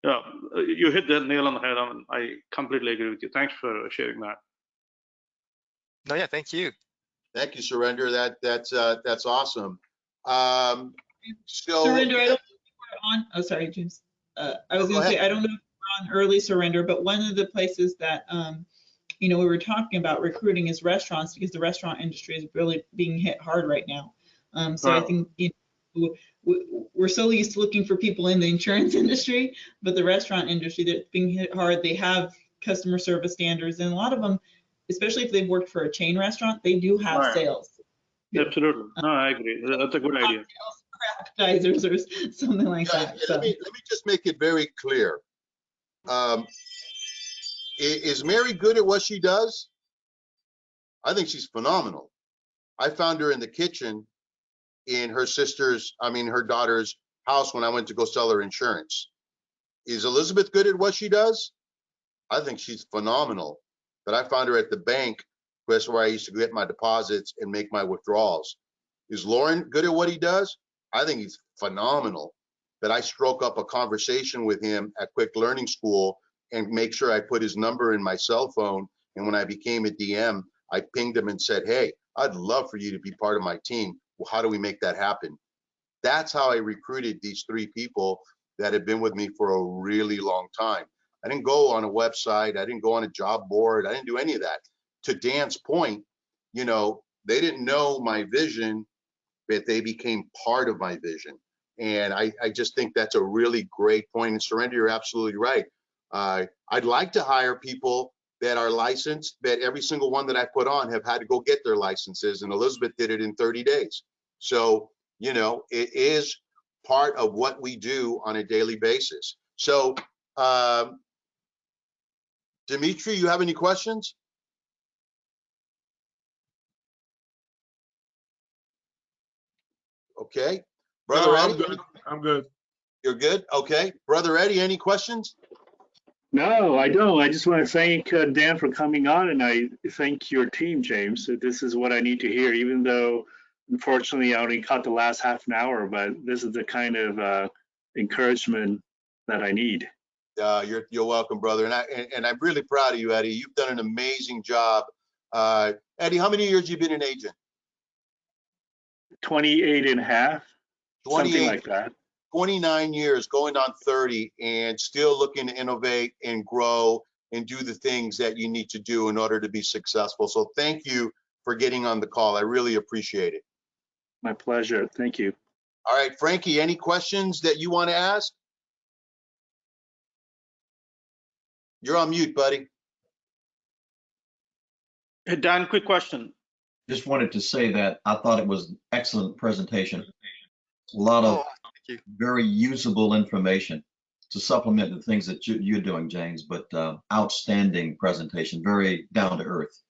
Yeah, you hit the nail on the head. I completely agree with you. Thanks for sharing that. No, yeah, thank you. Thank you, Surrender. That's awesome. So Surrender, I don't know if we're on. Oh, sorry, James. I was going to say, I don't know if we're on early surrender, but one of the places that, you know, we were talking about recruiting is restaurants, because the restaurant industry is really being hit hard right now. So I think, you know, we're so used to looking for people in the insurance industry, but the restaurant industry that's being hit hard, they have customer service standards, and a lot of them, especially if they've worked for a chain restaurant, they do have sales. Absolutely. No, I agree. That's a good idea. Appetizers or something like that. So. Let me just make it very clear. Is Mary good at what she does? I think she's phenomenal. I found her in the kitchen in her daughter's house when I went to go sell her insurance. Is Elizabeth good at what she does? I think she's phenomenal. But I found her at the bank. That's where I used to get my deposits and make my withdrawals. Is Lauren good at what he does? I think he's phenomenal. That I stroke up a conversation with him at Quick Learning School and make sure I put his number in my cell phone. And when I became a DM, I pinged him and said, hey, I'd love for you to be part of my team. Well, how do we make that happen? That's how I recruited these 3 people that have been with me for a really long time. I didn't go on a website. I didn't go on a job board. I didn't do any of that. To Dan's point, you know, they didn't know my vision, but they became part of my vision. And I just think that's a really great point. And Surrender, you're absolutely right. I'd like to hire people that are licensed, but every single one that I put on have had to go get their licenses, and Elizabeth did it in 30 days. So, you know, it is part of what we do on a daily basis. So, Dimitri, you have any questions? Okay. Brother Eddie? I'm good. You're good? Okay. Brother Eddie, any questions? No, I don't. I just want to thank Dan for coming on, and I thank your team, James. This is what I need to hear, even though, unfortunately, I only caught the last half an hour, but this is the kind of encouragement that I need. You're welcome, brother. And I'm really proud of you, Eddie. You've done an amazing job. Eddie, how many years have you been an agent? 28 and a half, something like that. 29 years, going on 30, and still looking to innovate and grow and do the things that you need to do in order to be successful. So thank you for getting on the call. I really appreciate it. My pleasure. Thank you. All right, Frankie, any questions that you want to ask? You're on mute, buddy. Hey, Dan, quick question. Just wanted to say that I thought it was an excellent presentation. A lot of very usable information to supplement the things that you're doing, James, but outstanding presentation, very down to earth.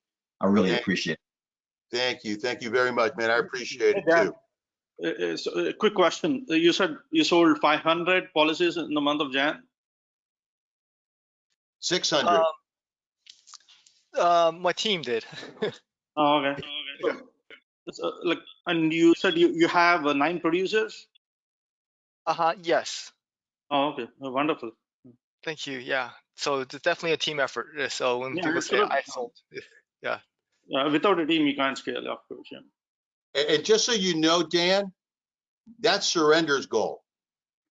I really appreciate it. Thank you. Thank you very much, man. I appreciate it too. So a quick question. You said you sold 500 policies in the month of Jan? 600. My team did. Oh, okay. Like, and you said you have 9 producers? Yes. Oh, okay. Wonderful. Thank you. Yeah. So it's definitely a team effort. So when people say I sold, yeah. Without a team, you can't scale, of course. Yeah. And just so you know, Dan, that's Surrender's goal.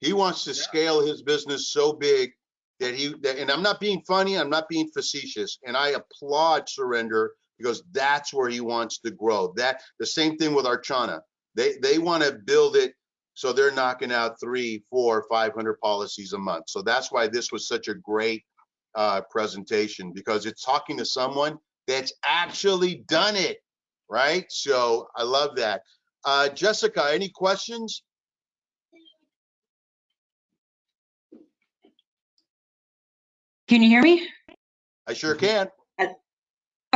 He wants to scale his business so big that and I'm not being funny, I'm not being facetious, and I applaud Surrender because that's where he wants to grow. The same thing with Archana. They want to build it so they're knocking out 300, 400, 500 policies a month. So that's why this was such a great presentation, because it's talking to someone that's actually done it, right? So I love that. Jessica, any questions? Can you hear me? I sure can.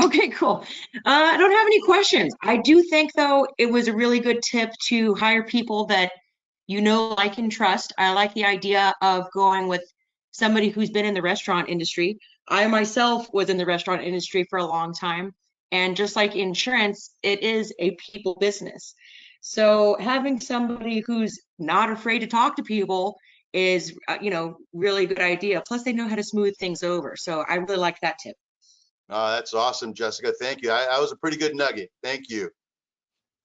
Okay, cool. I don't have any questions. I do think, though, it was a really good tip to hire people that you know, like, and trust. I like the idea of going with somebody who's been in the restaurant industry. I myself was in the restaurant industry for a long time. And just like insurance, it is a people business. So having somebody who's not afraid to talk to people is, you know, really good idea. Plus they know how to smooth things over. So I really like that tip. That's awesome, Jessica. Thank you. That was a pretty good nugget. Thank you.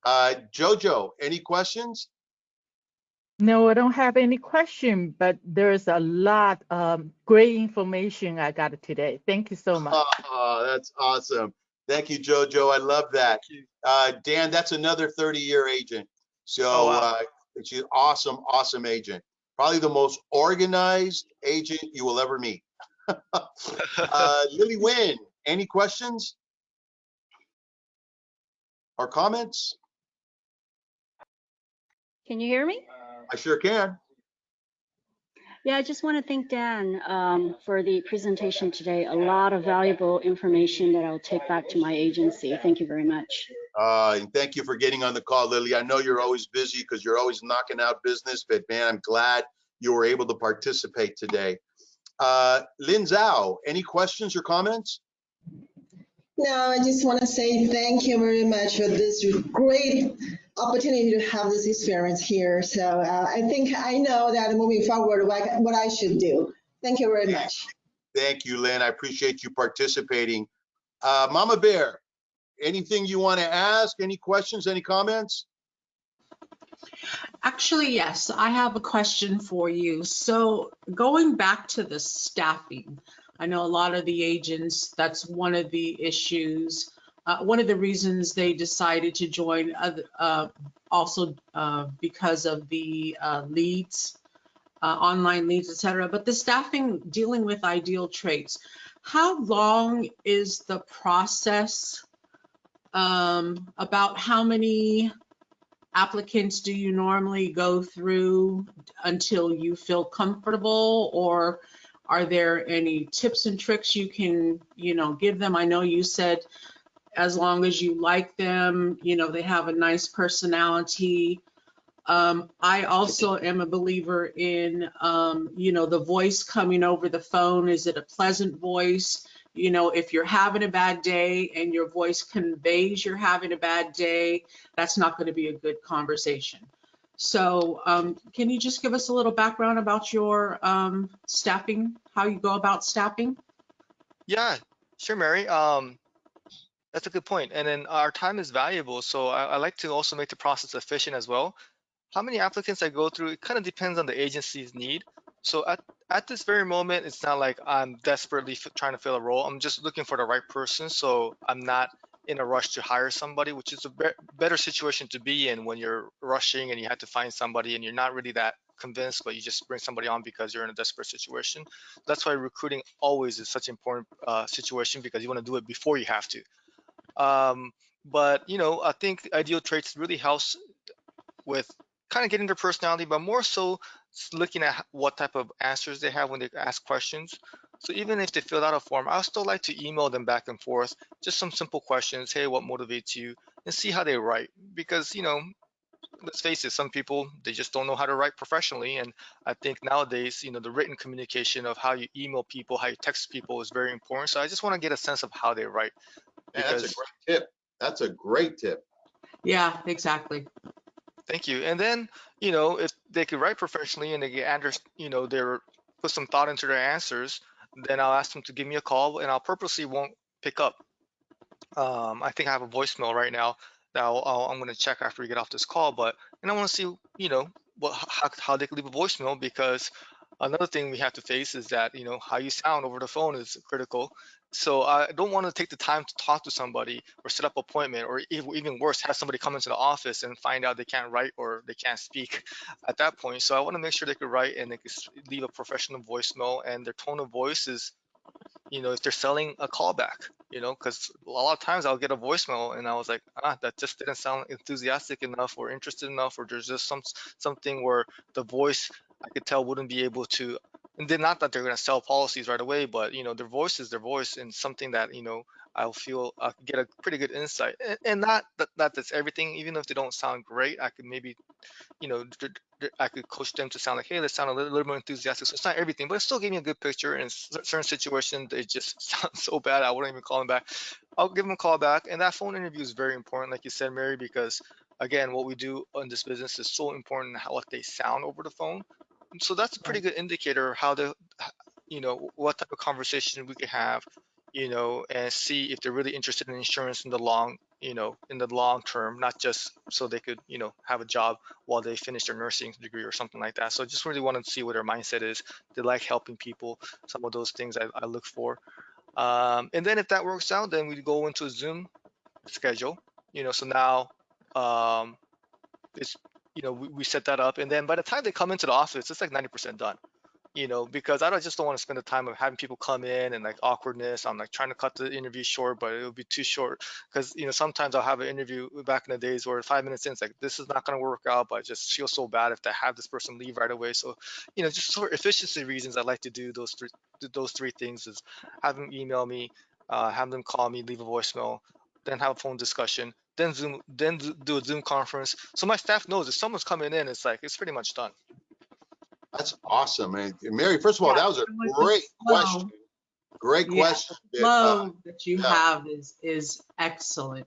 Jojo, any questions? No, I don't have any question, but there's a lot of great information I got today. Thank you so much. Oh, that's awesome. Thank you, Jojo. I love that. Dan, that's another 30-year agent. So Oh, wow. she's an awesome, awesome agent. Probably the most organized agent you will ever meet. Lily Wynn, any questions or comments? Can you hear me? I sure can. Yeah, I just want to thank Dan for the presentation today. A lot of valuable information that I'll take back to my agency. Thank you very much. And thank you for getting on the call, Lily. I know you're always busy because you're always knocking out business, but man, I'm glad you were able to participate today. Lin Zhao, any questions or comments? No, I just want to say thank you very much for this great opportunity to have this experience here. So I think I know that moving forward what I should do. Thank you very much. Thank you, Lynn. I appreciate you participating. Mama Bear, anything you want to ask? Any questions? Any comments? Actually, yes, I have a question for you. So going back to the staffing, I know a lot of the agents, that's one of the issues. One of the reasons they decided to join, also because of the leads, online leads, etc. But the staffing, dealing with ideal traits, how long is the process? About how many applicants do you normally go through until you feel comfortable, or are there any tips and tricks you can, give them? I know you said as long as you like them, they have a nice personality. I also am a believer in, the voice coming over the phone. Is it a pleasant voice? If you're having a bad day and your voice conveys you're having a bad day, that's not going to be a good conversation. So can you just give us a little background about your staffing, how you go about staffing? Yeah, sure, Mary. That's a good point. And then our time is valuable, so I like to also make the process efficient as well. How many applicants I go through, it kind of depends on the agency's need. So at this very moment, it's not like I'm desperately trying to fill a role. I'm just looking for the right person. So I'm not in a rush to hire somebody, which is a better situation to be in when you're rushing and you have to find somebody and you're not really that convinced, but you just bring somebody on because you're in a desperate situation. That's why recruiting always is such an important situation, because you want to do it before you have to. But I think ideal traits really helps with kind of getting their personality, but more so looking at what type of answers they have when they ask questions. So even if they fill out a form, I still like to email them back and forth, just some simple questions. Hey, what motivates you? And see how they write. Because, let's face it, some people, they just don't know how to write professionally. And I think nowadays, the written communication of how you email people, how you text people is very important. So I just want to get a sense of how they write. Because that's a great tip. That's a great tip. Yeah, exactly. Thank you. And then, if they could write professionally and they get they're put some thought into their answers, then I'll ask them to give me a call, and I'll purposely won't pick up. I think I have a voicemail right now that I'm going to check after we get off this call, and I want to see, how they can leave a voicemail, because another thing we have to face is that, how you sound over the phone is critical. So I don't want to take the time to talk to somebody or set up an appointment, or even worse, have somebody come into the office and find out they can't write or they can't speak at that point. So I want to make sure they could write and they could leave a professional voicemail, and their tone of voice is, if they're selling a callback, because a lot of times I'll get a voicemail and I was like, that just didn't sound enthusiastic enough or interested enough, or there's just something where the voice I could tell wouldn't be able to and then not that they're going to sell policies right away, but their voice is their voice, and something that I'll feel I could get a pretty good insight, and not that that's everything. Even if they don't sound great, I could maybe I could coach them to sound like, hey, let's sound a little more enthusiastic. So it's not everything, but it still gave me a good picture. In certain situations, they just sound so bad, I wouldn't even call them back. I'll give them a call back. And that phone interview is very important, like you said, Mary, because again, what we do in this business is so important, how what they sound over the phone. So that's a pretty good indicator of how what type of conversation we could have, and see if they're really interested in insurance in the long term, not just so they could, have a job while they finish their nursing degree or something like that. So I just really wanted to see what their mindset is. They like helping people. Some of those things I look for. And then if that works out, then we go into a Zoom schedule, so now it's, we set that up. And then by the time they come into the office, it's like 90% done. Because I just don't want to spend the time of having people come in and like awkwardness. I'm like trying to cut the interview short, but it'll be too short because sometimes I'll have an interview back in the days where 5 minutes in, it's like this is not going to work out, but I just feel so bad if I have this person leave right away. So just for efficiency reasons, I like to do those three things: is have them email me, have them call me, leave a voicemail, then have a phone discussion, then do a Zoom conference. So my staff knows if someone's coming in, it's pretty much done. That's awesome. And Mary, first of all, that was a great question. Great question. The flow that you yeah. have is excellent.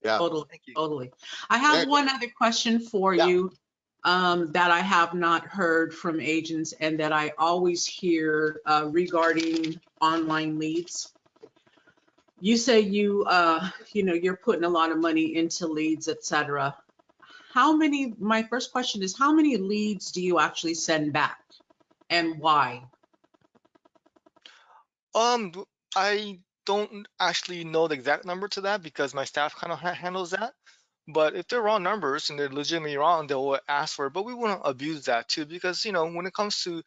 Yeah. Totally. I have one other question for you that I have not heard from agents and that I always hear regarding online leads. You say you're putting a lot of money into leads, etc. My first question is, how many leads do you actually send back and why? I don't actually know the exact number to that because my staff kind of handles that. But if they're wrong numbers and they're legitimately wrong, they'll ask for it. But we wouldn't abuse that too, because when it comes to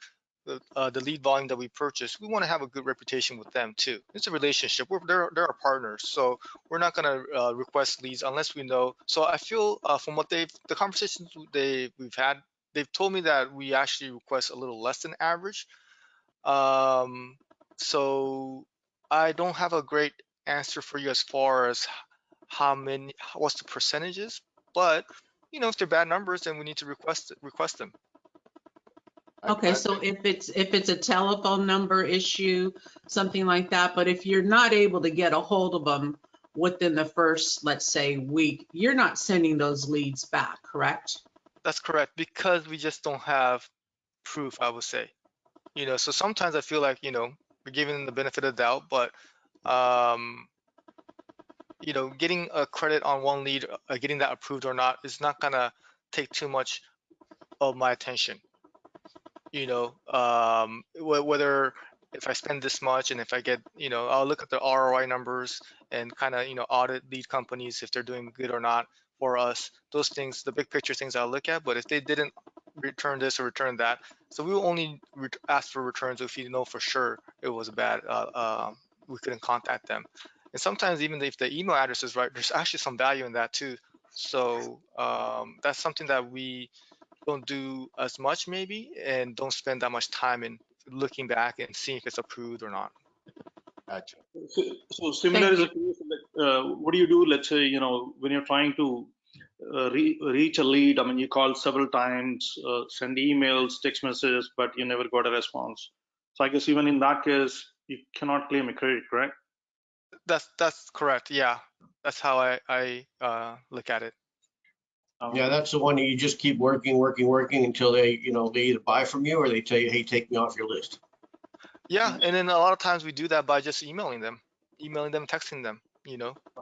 the lead volume that we purchase, we want to have a good reputation with them too. It's a relationship. They're our partners, so we're not gonna request leads unless we know. So I feel from what the conversations we've had, they've told me that we actually request a little less than average. So I don't have a great answer for you as far as what's the percentages, but if they're bad numbers, then we need to request them. Okay, so if it's a telephone number issue, something like that, but if you're not able to get a hold of them within the first, let's say, week, you're not sending those leads back, correct? That's correct, because we just don't have proof, I would say. So sometimes I feel like, we're giving them the benefit of the doubt, but getting a credit on one lead, getting that approved or not, is not gonna take too much of my attention. Whether if I spend this much and if I get, I'll look at the ROI numbers and kind of, audit lead companies if they're doing good or not for us. Those things, the big picture things I'll look at. But if they didn't return this or return that, so we will only ask for returns if you know for sure it was bad. We couldn't contact them. And sometimes even if the email address is right, there's actually some value in that too. So that's something that we don't do as much maybe, and don't spend that much time in looking back and seeing if it's approved or not. Gotcha. So similar is a case, what do you do? Let's say, when you're trying to reach a lead, I mean, you call several times, send emails, text messages, but you never got a response. So I guess even in that case, you cannot claim a credit, correct? That's correct. Yeah, that's how I look at it. Yeah, that's the one that you just keep working until they, they either buy from you or they tell you, hey, take me off your list. Yeah, and then a lot of times we do that by just emailing them, texting them.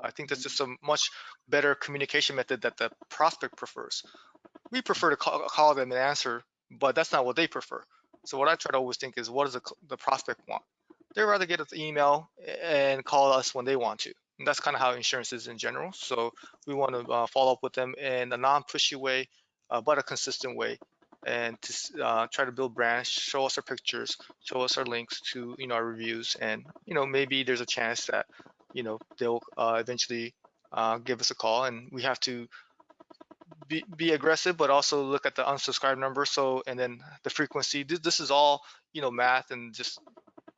I think that's just a much better communication method that the prospect prefers. We prefer to call them and answer, but that's not what they prefer. So what I try to always think is, what does the prospect want? They'd rather get an email and call us when they want to. And that's kind of how insurance is in general. So we want to follow up with them in a non-pushy way, but a consistent way, and to try to build brands, show us our pictures, show us our links to our reviews, and maybe there's a chance that they'll eventually give us a call, and we have to be aggressive, but also look at the unsubscribe number. So, and then the frequency. This is all, math and just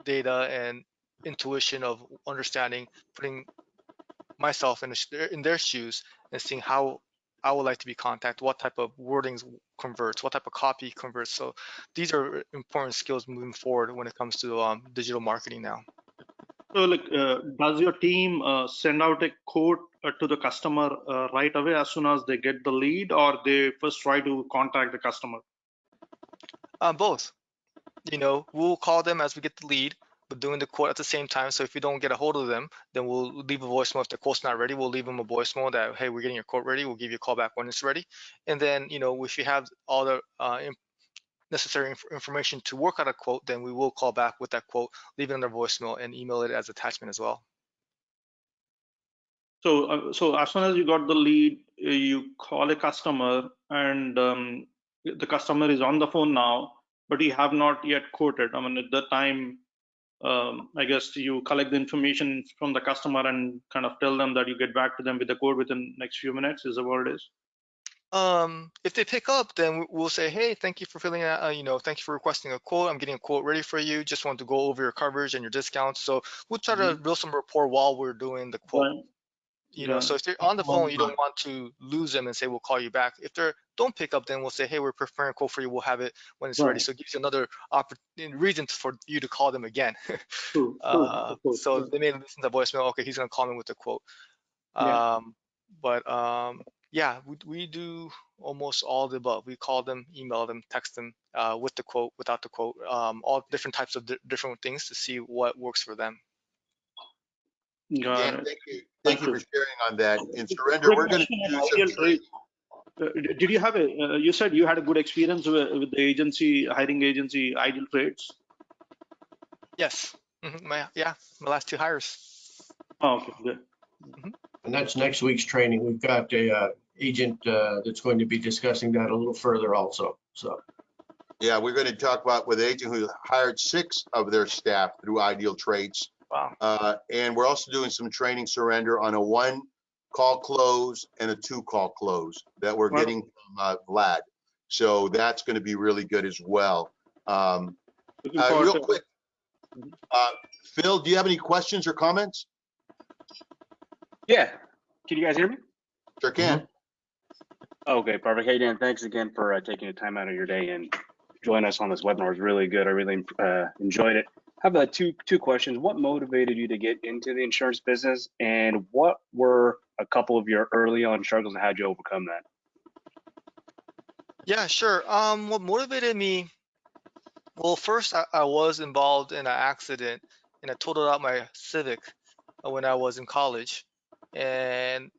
data and intuition of understanding, putting myself in their shoes and seeing how I would like to be contacted, what type of wordings converts, what type of copy converts. So these are important skills moving forward when it comes to digital marketing now. So, like, does your team send out a quote to the customer right away as soon as they get the lead, or they first try to contact the customer? Both. We'll call them as we get the lead, but doing the quote at the same time. So if we don't get a hold of them, then we'll leave a voicemail. If the quote's not ready, we'll leave them a voicemail that, hey, we're getting your quote ready. We'll give you a call back when it's ready. And then, if you have all the necessary information to work out a quote, then we will call back with that quote, leave it in their voicemail, and email it as attachment as well. So, so as soon as you got the lead, you call a customer, and the customer is on the phone now, but you have not yet quoted. I mean, at that time, I guess you collect the information from the customer and kind of tell them that you get back to them with the quote within the next few minutes. Is that what it is? If they pick up, then we'll say, hey, thank you for filling out, thank you for requesting a quote. I'm getting a quote ready for you. Just want to go over your coverage and your discounts. So we'll try to build some rapport while we're doing the quote. Right. So if they're on the phone, you don't want to lose them and say, we'll call you back. If they don't pick up, then we'll say, hey, we're preparing a quote for you. We'll have it when it's ready. So it gives you another reason for you to call them again. So they may listen to the voicemail. Okay, he's going to call me with the quote. Yeah, we do almost all of the above. We call them, email them, text them with the quote, without the quote, all different types of different things to see what works for them. Dan, thank you for sharing on that. In Surrender, we're going to do some training. Did you have you said you had a good experience with the agency, hiring agency, Ideal Trades? Yes. My last 2 hires. Oh, okay, good. And that's next week's training. We've got a agent that's going to be discussing that a little further also. So. Yeah, we're going to talk about with an agent who hired 6 of their staff through Ideal Trades. Wow. And we're also doing some training, Surrender, on a 1-call close and a 2-call close that we're getting from Vlad. So that's going to be really good as well. Real quick, Phil, do you have any questions or comments? Yeah. Can you guys hear me? Sure can. Okay, perfect. Hey, Dan, thanks again for taking the time out of your day and joining us on this webinar. It was really good. I really enjoyed it. I have two questions. What motivated you to get into the insurance business, and what were a couple of your early on struggles, and how did you overcome that? Yeah, sure. What motivated me? Well, first I was involved in an accident, and I totaled out my Civic when I was in college, and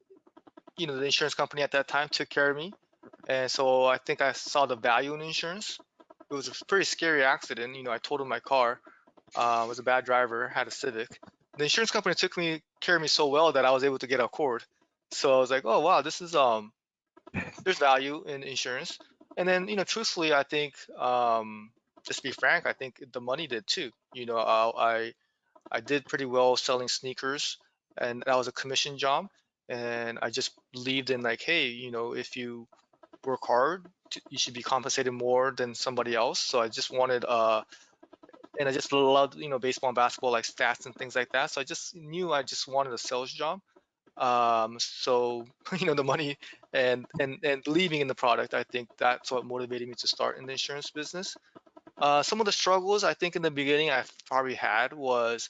the insurance company at that time took care of me, and so I think I saw the value in insurance. It was a pretty scary accident. I totaled my car. I was a bad driver, had a Civic. The insurance company took care of me so well that I was able to get a Accord. So I was like, oh wow, this is there's value in insurance. And then truthfully, I think just to be frank, I think the money did too. I did pretty well selling sneakers, and that was a commission job. And I just believed in like, hey, if you work hard, you should be compensated more than somebody else. So I just wanted and I just loved baseball and basketball, like stats and things like that. So I just knew I just wanted a sales job. So the money and believing in the product, I think that's what motivated me to start in the insurance business. Some of the struggles I think in the beginning I probably had was,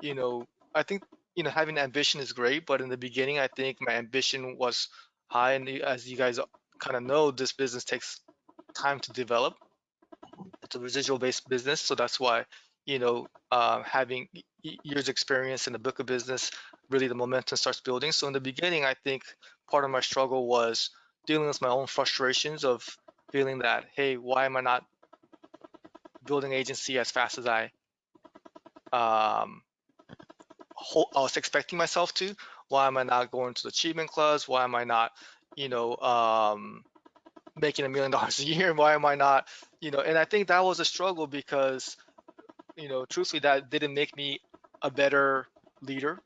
I think having ambition is great, but in the beginning I think my ambition was high, and as you guys kind of know, this business takes time to develop. It's a residual based business, so that's why having years experience in the book of business, really the momentum starts building. So in the beginning, I think part of my struggle was dealing with my own frustrations of feeling that, hey, why am I not building agency as fast as I was expecting myself to? Why am I not going to the achievement clubs? Why am I not making $1 million a year? Why am I not, and I think that was a struggle because, truthfully, that didn't make me a better leader.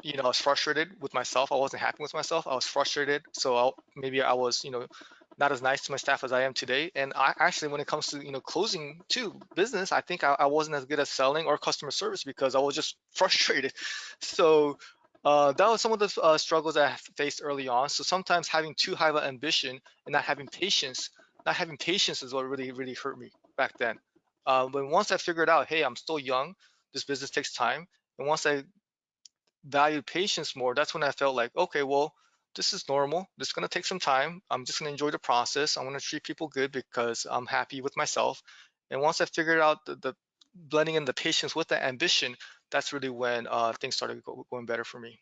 I was frustrated with myself. I wasn't happy with myself. I was frustrated. So maybe I was, not as nice to my staff as I am today. And I actually, when it comes to, closing business, I think I wasn't as good at selling or customer service because I was just frustrated. So that was some of the struggles I faced early on. So sometimes having too high of an ambition and not having patience is what really, really hurt me back then. But once I figured out, hey, I'm still young, this business takes time. And once I valued patience more, that's when I felt like, okay, well, this is normal. This is going to take some time. I'm just going to enjoy the process. I want to treat people good because I'm happy with myself. And once I figured out the blending in the patience with the ambition, that's really when things started going better for me.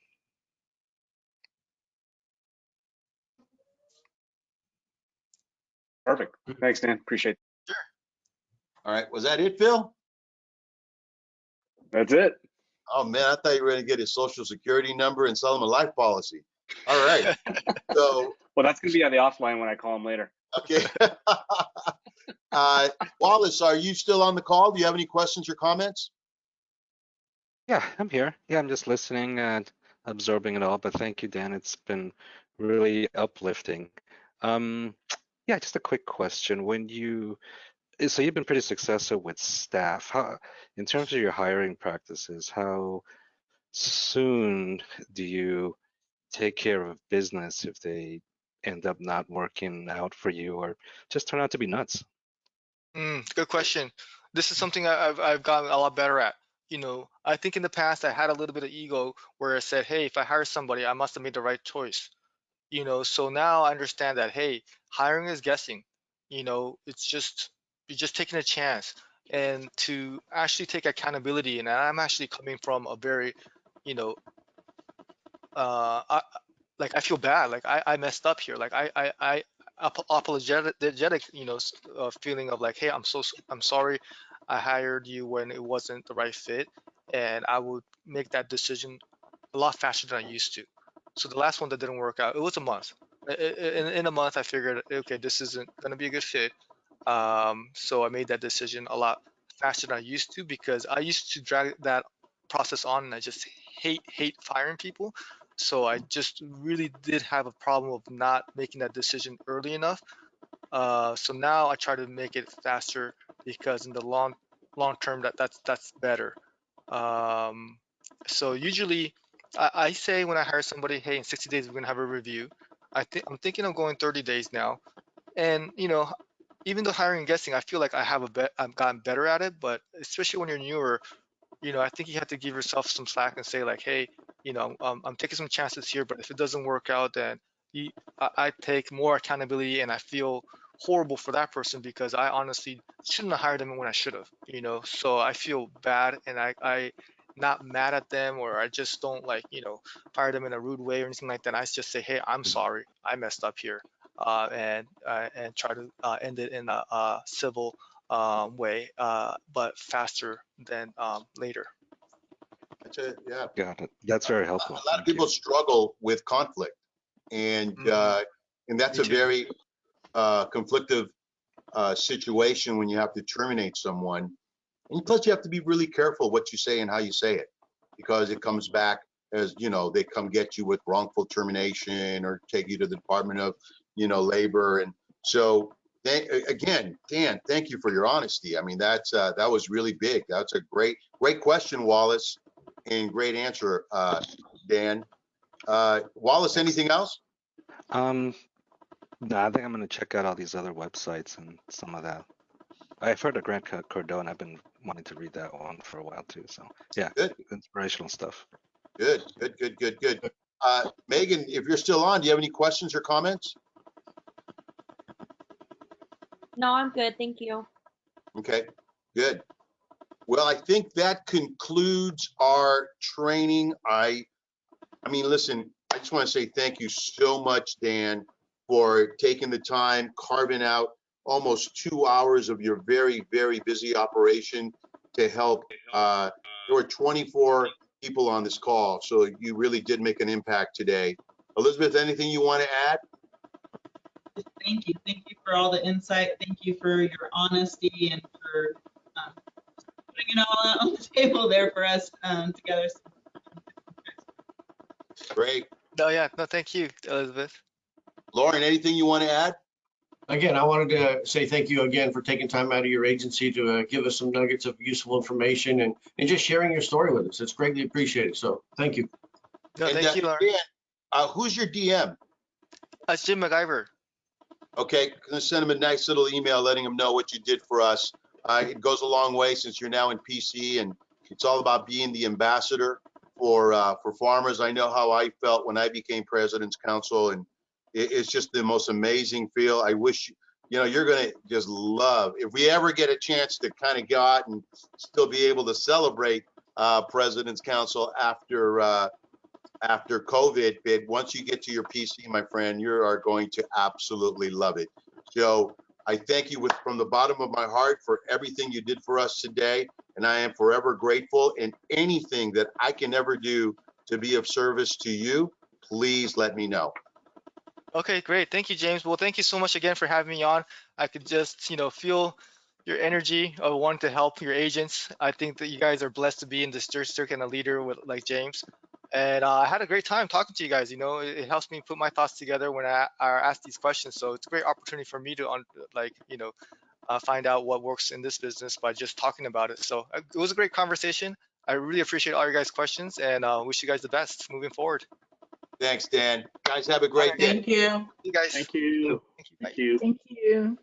Perfect. Thanks, Dan. Appreciate it. Sure. All right. Was that it, Phil? That's it. Oh, man, I thought you were going to get his social security number and sell him a life policy. All right. So, well, that's going to be on the offline when I call him later. Okay. Wallace, are you still on the call? Do you have any questions or comments? Yeah, I'm here. Yeah, I'm just listening and absorbing it all. But thank you, Dan. It's been really uplifting. Yeah, just a quick question. So you've been pretty successful with staff. How, in terms of your hiring practices, how soon do you take care of business if they end up not working out for you or just turn out to be nuts? Good question. This is something I've gotten a lot better at. I think in the past I had a little bit of ego where I said, hey, if I hire somebody, I must have made the right choice. So now I understand that, hey, hiring is guessing. It's just, you're just taking a chance. And to actually take accountability, and I'm actually coming from a very, I feel bad. Like I messed up here. Like I apologetic, feeling of like, hey, I'm sorry, I hired you when it wasn't the right fit, and I would make that decision a lot faster than I used to. So the last one that didn't work out, it was a month. In a month, I figured, okay, this isn't gonna be a good fit. So I made that decision a lot faster than I used to because I used to drag that process on, and I just hate firing people. So I just really did have a problem of not making that decision early enough. So now I try to make it faster because in the long term that's better. So usually I say when I hire somebody, hey, in 60 days we're gonna have a review. I'm thinking of going 30 days now, and even though hiring and guessing, I feel like I've gotten better at it. But especially when you're newer, I think you have to give yourself some slack and say like, hey, I'm taking some chances here, but if it doesn't work out, then I take more accountability, and I feel horrible for that person because I honestly shouldn't have hired them when I should have, So I feel bad, and I not mad at them, or I just don't fire them in a rude way or anything like that. I just say, hey, I'm sorry, I messed up here, and try to end it in a civil way, but faster than later. That's it. Yeah. Got it. That's very helpful. A lot of people struggle with conflict, and that's a very conflictive situation when you have to terminate someone. And plus, you have to be really careful what you say and how you say it, because it comes back as they come get you with wrongful termination or take you to the Department of Labor. And so again, Dan, thank you for your honesty. I mean, that was really big. That's a great question, Wallace, and great answer, Dan. Wallace, anything else? No, I think I'm going to check out all these other websites and some of that. I've heard of Grant Cardone. I've been wanting to read that one for a while too. So yeah, good, inspirational stuff. Good. Megan, if you're still on, do you have any questions or comments? No, I'm good. Thank you. Okay, good. Well, I think that concludes our training. I mean, listen, I just want to say thank you so much, Dan, for taking the time, carving out almost 2 hours of your very, very busy operation to help. There were 24 people on this call, so you really did make an impact today. Elizabeth, anything you want to add? Thank you. Thank you for all the insight. Thank you for your honesty and for putting it all on the table there for us together. Great. No, yeah, no, thank you, Elizabeth. Lauren, anything you want to add? Again, I wanted to say thank you again for taking time out of your agency to give us some nuggets of useful information and just sharing your story with us. It's greatly appreciated. So thank you. No, And, thank you, Lauren. Dan, who's your DM? That's Jim MacGyver. Okay, gonna send him a nice little email letting him know what you did for us. It goes a long way since you're now in PC, and it's all about being the ambassador for farmers. I know how I felt when I became President's Counsel, and it's just the most amazing feel. I wish, you know, you're gonna just love, if we ever get a chance to kind of go out and still be able to celebrate President's Counsel after COVID, but once you get to your PC, my friend, you are going to absolutely love it. So I thank you from the bottom of my heart for everything you did for us today, and I am forever grateful. And anything that I can ever do to be of service to you, please let me know. Okay, great. Thank you, James. Well, thank you so much again for having me on. I could just, you know, feel your energy of wanting to help your agents. I think that you guys are blessed to be in this district and a leader with like James. And I had a great time talking to you guys. You know, it helps me put my thoughts together when I ask these questions. So it's a great opportunity for me to, find out what works in this business by just talking about it. So it was a great conversation. I really appreciate all your guys' questions, and wish you guys the best moving forward. Thanks, Dan. Guys, have a great day. Thank you. You guys. Thank you. Thank you. Bye. Thank you. Thank you.